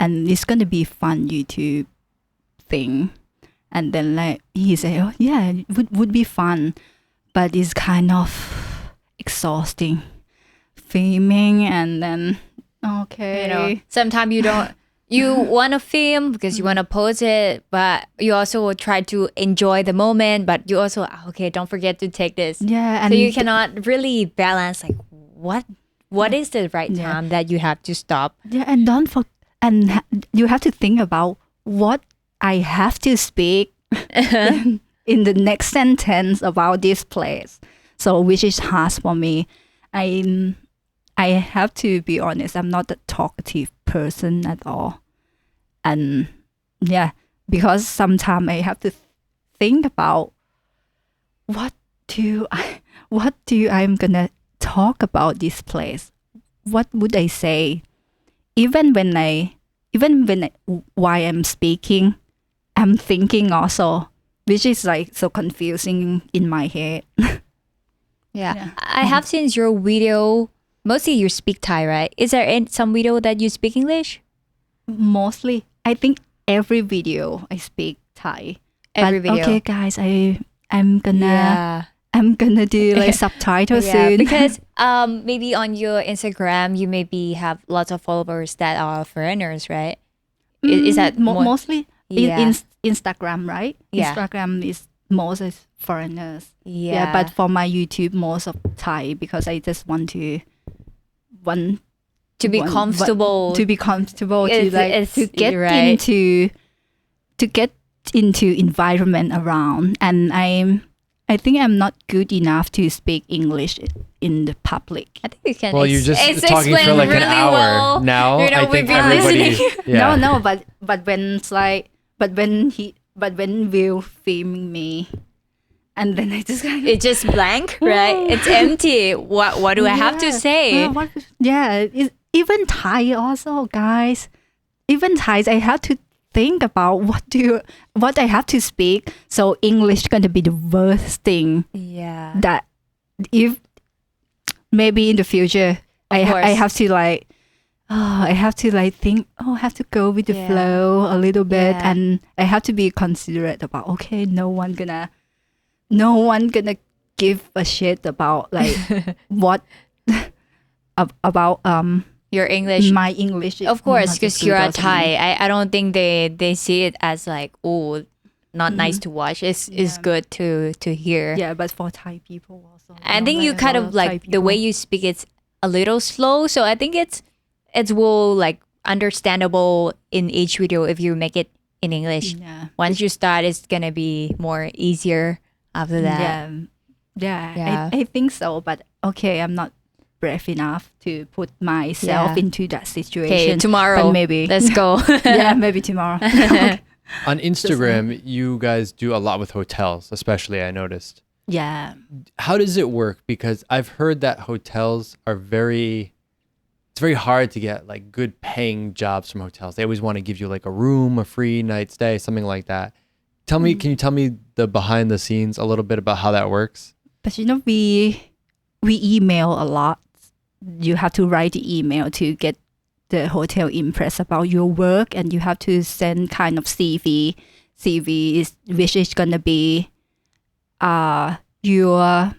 and it's gonna be fun YouTube thing. And then like he said, oh yeah, it would be fun, but it's kind of exhausting filming, and then okay, you know, sometimes you don't. You want to film because you want to post it, but you also try to enjoy the moment, but you also, okay, don't forget to take this. Yeah. And so you cannot really balance like what is the right time that you have to stop. Yeah, and you have to think about what I have to speak in the next sentence about this place. So which is hard for me. I have to be honest, I'm not a talkative person at all. And yeah, because sometimes I have to think about what I'm gonna talk about this place. What would I say? Even when while I'm speaking, I'm thinking also, which is like so confusing in my head. Yeah. I have seen your video. Mostly you speak Thai, right? Is there some video that you speak English? Mostly. I think every video I speak Thai. Every video. Okay, guys, I'm gonna do like subtitles soon. Because maybe on your Instagram you maybe have lots of followers that are foreigners, right? Is that mostly in Instagram, right? Yeah. Instagram is most is foreigners. Yeah. But for my YouTube, most of Thai because I just want to be comfortable to get right. into environment around, and I think I'm not good enough to speak English in the public. I think you can. Well, you're just talking for like really an hour well. now. You know, I think everybody. Yeah. No, but when it's like, but when Will filming me, and then I just it's just blank, right? It's empty. What do I have to say? Even Thai also, guys. Even Thai, I have to think about what I have to speak. So English gonna be the worst thing. Yeah. That if maybe in the future I have to like. Oh, I have to like think. Oh, I have to go with the flow a little bit, and I have to be considerate about. Okay, no one gonna give a shit about like what about your English. My English, of course, because you're a Thai. I don't think they see it as like, oh, not nice to watch. It's good to hear. Yeah, but for Thai people also. I think you kind of like the way you speak. It's a little slow, so I think it's will like understandable in each video if you make it in English. Yeah. Once you start, it's gonna be more easier after that. Yeah. I think so. But okay, I'm not brave enough to put myself into that situation. Okay, tomorrow, but maybe let's go. Yeah, maybe tomorrow. On Instagram, you guys do a lot with hotels, especially, I noticed. Yeah. How does it work? Because I've heard that hotels are it's very hard to get like good paying jobs from hotels. They always want to give you like a room, a free night stay, something like that. Can you tell me the behind the scenes a little bit about how that works? But we email a lot. You have to write the email to get the hotel impressed about your work, and you have to send kind of CV. Which is gonna be your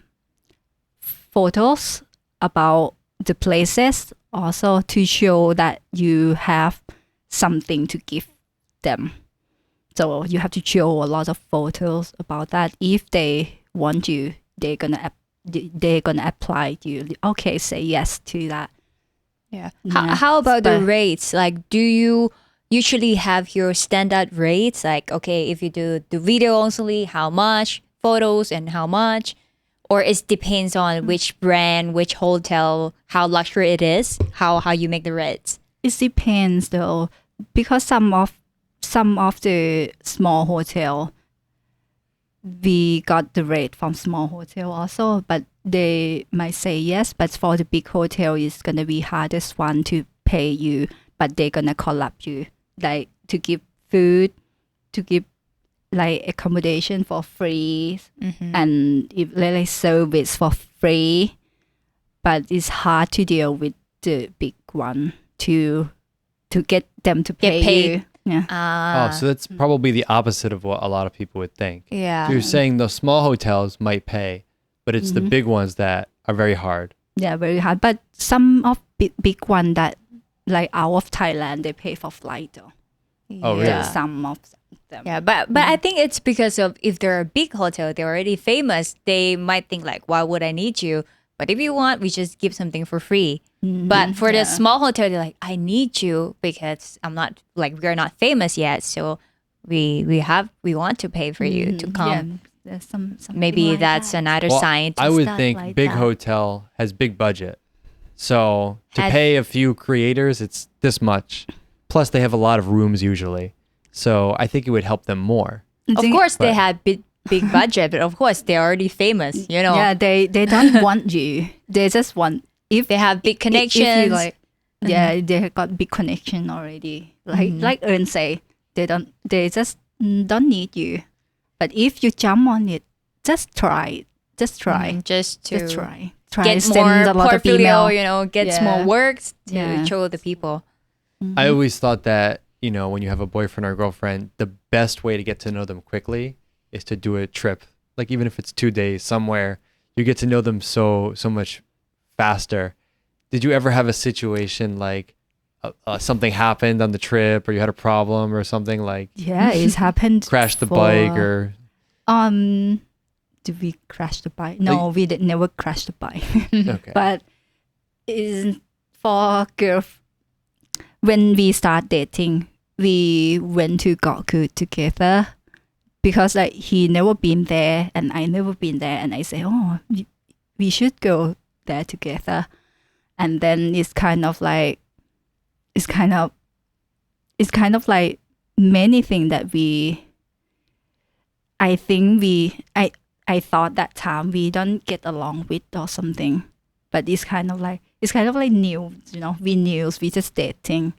photos about the places, also to show that you have something to give them. So you have to show a lot of photos about that. If they want you, they're gonna apply to you. Okay, say yes to that. Yeah. How about the rates? Like, do you usually have your standard rates? Like, okay, if you do the video only, how much? Photos and how much? Or it depends on which brand, which hotel, how luxury it is, how you make the rates? It depends though, because some of the small hotel, we got the rate from small hotel also, but they might say yes, but for the big hotel, it's gonna be hardest one to pay you, but they're gonna collab you, like to give food, to give like accommodation for free, and if like service for free, but it's hard to deal with the big one to get them to pay you. Yeah. So that's probably the opposite of what a lot of people would think. Yeah. So you're saying those small hotels might pay, but it's the big ones that are very hard. Yeah, very hard. But some of big one that like out of Thailand, they pay for flight though. Oh, really? Yeah. Some of them. Yeah, but I think it's because of if they're a big hotel, they're already famous. They might think like, why would I need you? But if you want, we just give something for free. But for the small hotel, they're like, I need you because I'm not like we're not famous yet, so we want to pay for you to come. Yeah, there's some Maybe like that's that. another Well, sign. I would stuff think like big that. hotel has big budget. So to pay a few creators, it's this much. Plus they have a lot of rooms usually. So I think it would help them more. Of course, they have big budget, but of course they're already famous. You know. Yeah, they don't want you. They just want if They have big connections. If you like, yeah, they have got big connection already. Like Earn say, they just don't need you. But if you jump on it, just try. Just try. Just to try. Get Send more a lot of portfolio, email. get more works to Yeah. show the people. I always thought that, when you have a boyfriend or girlfriend, the best way to get to know them quickly is to do a trip. Like even if it's 2 days somewhere, you get to know them so much faster. Did you ever have a situation like something happened on the trip, or you had a problem or something like? Yeah, it's happened. Crashed the bike or? Did we crash the bike? No, we never crashed the bike. Okay. But for girl, when we start dating, we went to Gokku together because like he never been there and I never been there, and I say, oh, we should go there together. And then it's kind of like many things that I thought that time we don't get along with or something, but it's kind of like new, we just dating.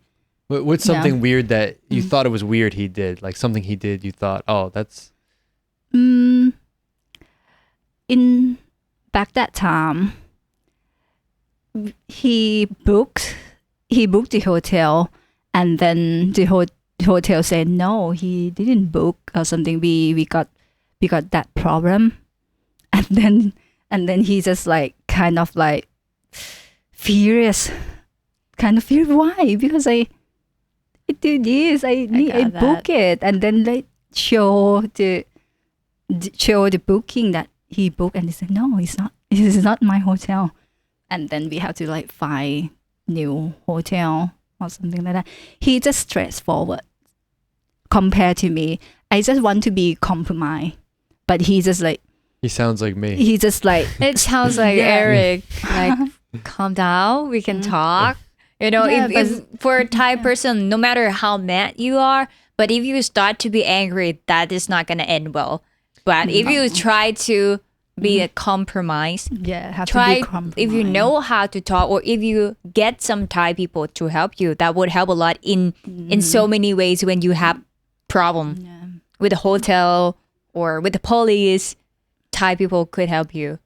What's something weird that you thought it was weird he did? Like something he did, you thought, oh, that's. In back that time, he booked the hotel, and then the hotel said no, he didn't book or something. We got that problem, and then he just like kind of like furious. Why? Because I do this, I book it, and then like show the booking that he booked, and he said, no, it's not. This is not my hotel. And then we have to like find new hotel or something like that. He just straightforward compared to me. I just want to be compromised, but he just like. He sounds like me. He just like. It sounds like Eric. Like, calm down. We can talk. You know, if for a Thai person, no matter how mad you are, but if you start to be angry, that is not going to end well. But if you try to be a compromise, try if you know how to talk, or if you get some Thai people to help you, that would help a lot in so many ways when you have problem with the hotel or with the police. Thai people could help you.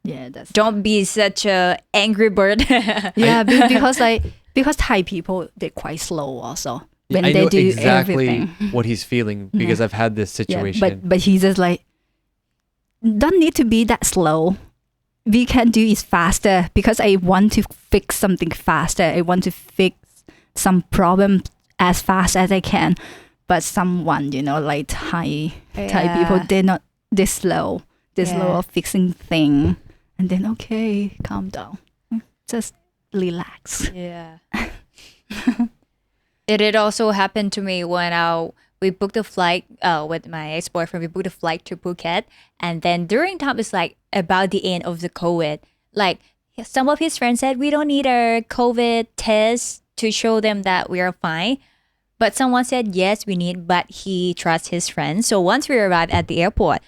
Don't be such a angry bird. Because Thai people, they're quite slow also. When I they know do exactly everything. what he's feeling because I've had this situation. But he's just like, don't need to be that slow. We can do it faster because I want to fix something faster. I want to fix some problem as fast as I can. But someone, you know, like Thai people, they're slow. They're slow of fixing thing. And then, okay, calm down. Just relax. Yeah. It also happened to me when we booked a flight with my ex-boyfriend. We booked a flight to Phuket, and then during time it's like about the end of the COVID. Like some of his friends said we don't need a COVID test to show them that we are fine, but someone said yes we need, but he trusts his friends. So once we arrived at the airport,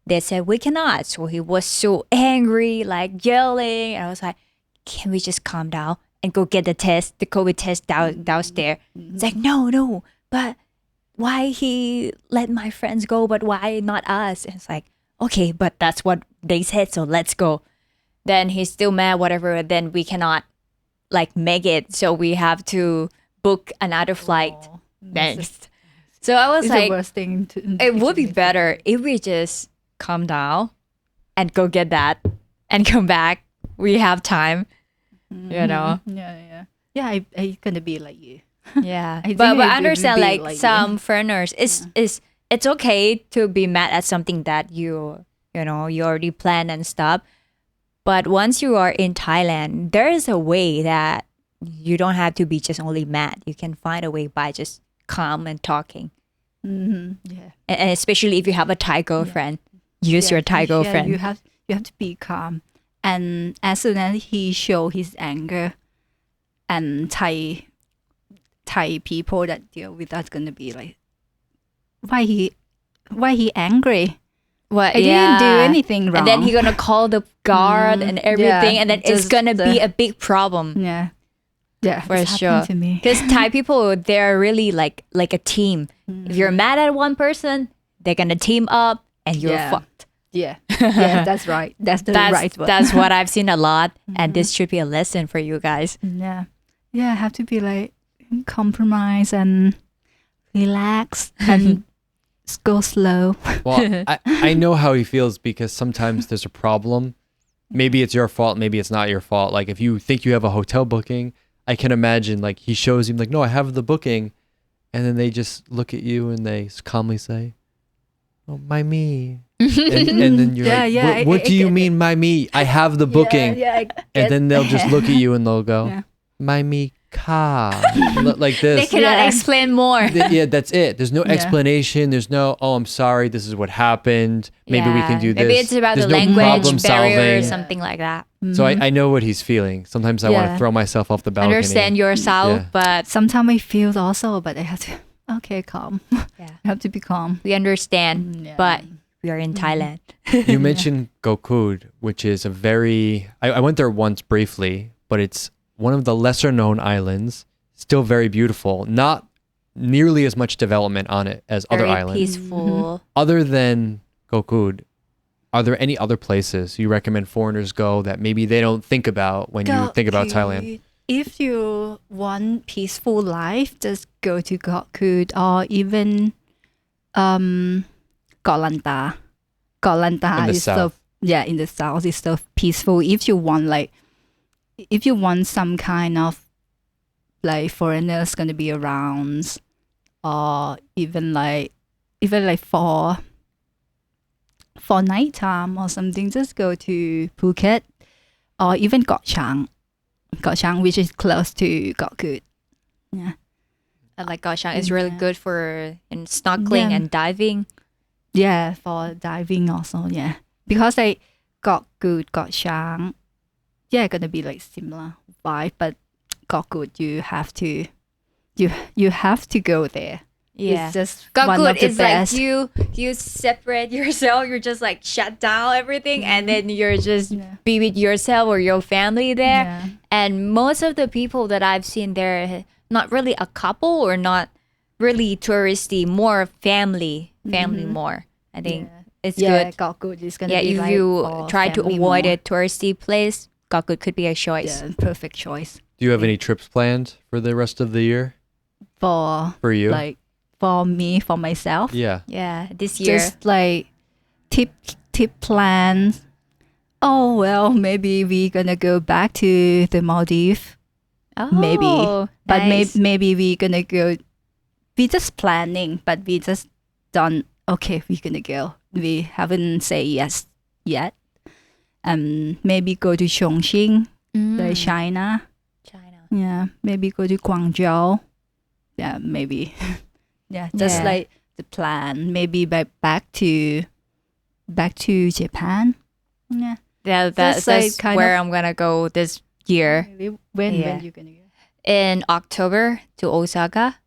they said we cannot. So he was so angry, like yelling, and I was like, can we just calm down and go get the COVID test downstairs? It's like, no, but why he let my friends go, but why not us? And it's like, okay, but that's what they said, so let's go. Then he's still mad, whatever, then we cannot like make it, so we have to book another flight next. So I was like, the worst thing it would be better if we just calm down and go get that and come back. We have time. You know. I gonna be like you. Yeah. But I understand like some foreigners it's okay to be mad at something that you already planned and stuff. But once you are in Thailand, there is a way that you don't have to be just only mad. You can find a way by just calm and talking. And especially if you have a Thai girlfriend, use your Thai girlfriend. You have to be calm. And as soon as he show his anger, and Thai people that deal with that's gonna be like, why he angry? What? I didn't do anything wrong. And then he gonna call the guard and everything, and then it's gonna be a big problem. Yeah, for sure. Because Thai people, they're really like a team. If you're mad at one person, they're gonna team up, and you're fucked. Yeah, that's right. That's right word. That's what I've seen a lot, and this should be a lesson for you guys. Yeah, have to be like compromise and relax and go slow. Well, I know how he feels because sometimes there's a problem. Maybe it's your fault, maybe it's not your fault. Like if you think you have a hotel booking, I can imagine like he shows him like, no, I have the booking, and then they just look at you and they calmly say, oh, my me. and then you're like, what do you mean, my me? I have the booking. And then they'll just look at you and they'll go, my me ka. Like this. They cannot explain more. That's it. There's no explanation. There's no, oh, I'm sorry, this is what happened. Maybe we can do this. Maybe it's about There's the no language barrier or solving. something like that. So I know what he's feeling. Sometimes I want to throw myself off the balcony. Understand yourself, but sometimes I feel also, but I have to, okay, calm. I have to be calm. We understand, but we are in Thailand. You mentioned Gokud, which is a very, I went there once briefly, but it's one of the lesser known islands, still very beautiful, not nearly as much development on it as other islands. Very peaceful. Other than Gokud, are there any other places you recommend foreigners go that maybe they don't think about when you think about Thailand? If you want peaceful life, just go to Gokud or even Koh Lanta is so in the south is so peaceful. If you want some kind of like foreigners gonna be around, or even like even like for nighttime or something, just go to Phuket or even Koh Chang, which is close to Koh Kood. Yeah. And like Koh Chang is really good for snorkeling and diving. Yeah, for diving also, yeah. Because like Koh Kood, Koh Chang, gonna be like similar vibe, but Koh Kood you have to go there. Yeah, it's just Koh one Kood of the is best. like you separate yourself. You're just like shut down everything, and then you're just be with yourself or your family there. Yeah. And most of the people that I've seen there, not really a couple or not really touristy, more family more. I think it's good. Koh Kood is gonna be if like you try to avoid more. a touristy place, Koh Kood could be a choice. Yeah, perfect choice. Do you have any trips planned for the rest of the year? For you? Like for me, for myself. Yeah. Yeah, this year. Just like tip plans. Oh well, maybe we're gonna go back to the Maldives. Oh, Maybe, but nice. maybe we're gonna go. We just planning, but we just done. Okay, we're gonna go. We haven't say yes yet. Maybe go to Chongqing, like China. Yeah, maybe go to Guangzhou. Yeah, maybe. Yeah, just like the plan. Maybe back to Japan. Yeah. Yeah, that's like where I'm gonna go this year. Maybe when you gonna go? In October to Osaka.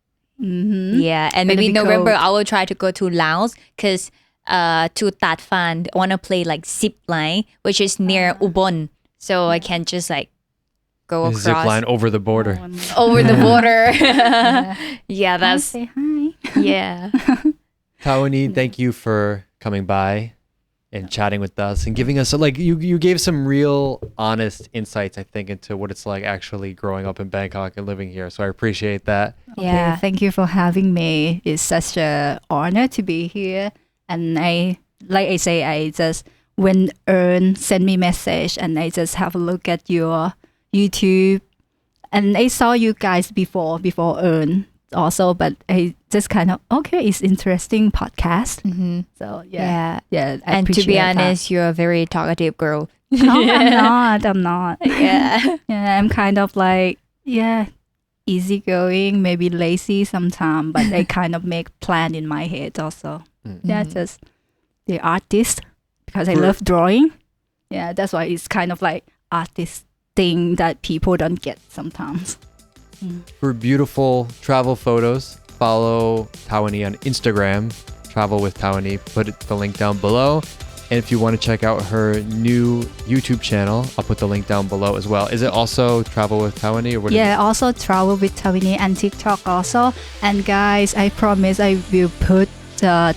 Mm-hmm. Yeah, and Gonna maybe be November cold. I will try to go to Laos because to Tat Phan I want to play like zip line, which is near Ubon, so I can just like go across Zip line over the border. over the border. Yeah, that's Say hi. yeah. Tawinee, thank you for coming by and chatting with us and giving us like you gave some real honest insights, I think, into what it's like actually growing up in Bangkok and living here. So I appreciate that. Yeah. Okay, thank you for having me. It's such an honor to be here. And I just when Ern sent me message and I just have a look at your YouTube and I saw you guys before Ern also, but I just kind of it's interesting podcast. Mm-hmm. So Yeah. I And to be appreciate that. honest, you're a very talkative girl. No, I'm not. Yeah. Yeah, I'm kind of like, easygoing, maybe lazy sometimes, but I kind of make plan in my head also. Yeah, just the artist because I love drawing. Yeah, that's why it's kind of like artist thing that people don't get sometimes. For beautiful travel photos, follow Tawinee on Instagram, Travel with Tawinee. Put the link down below. And if you want to check out her new YouTube channel, I'll put the link down below as well. Is it also Travel with Tawinee? Or what is it? Also Travel with Tawinee and TikTok also. And guys, I promise I will put the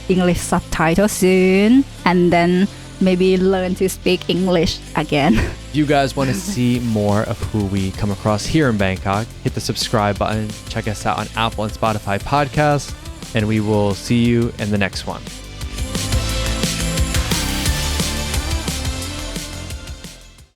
English subtitle soon. And then maybe learn to speak English again. If you guys want to see more of who we come across here in Bangkok, hit the subscribe button. Check us out on Apple and Spotify podcasts. And we will see you in the next one.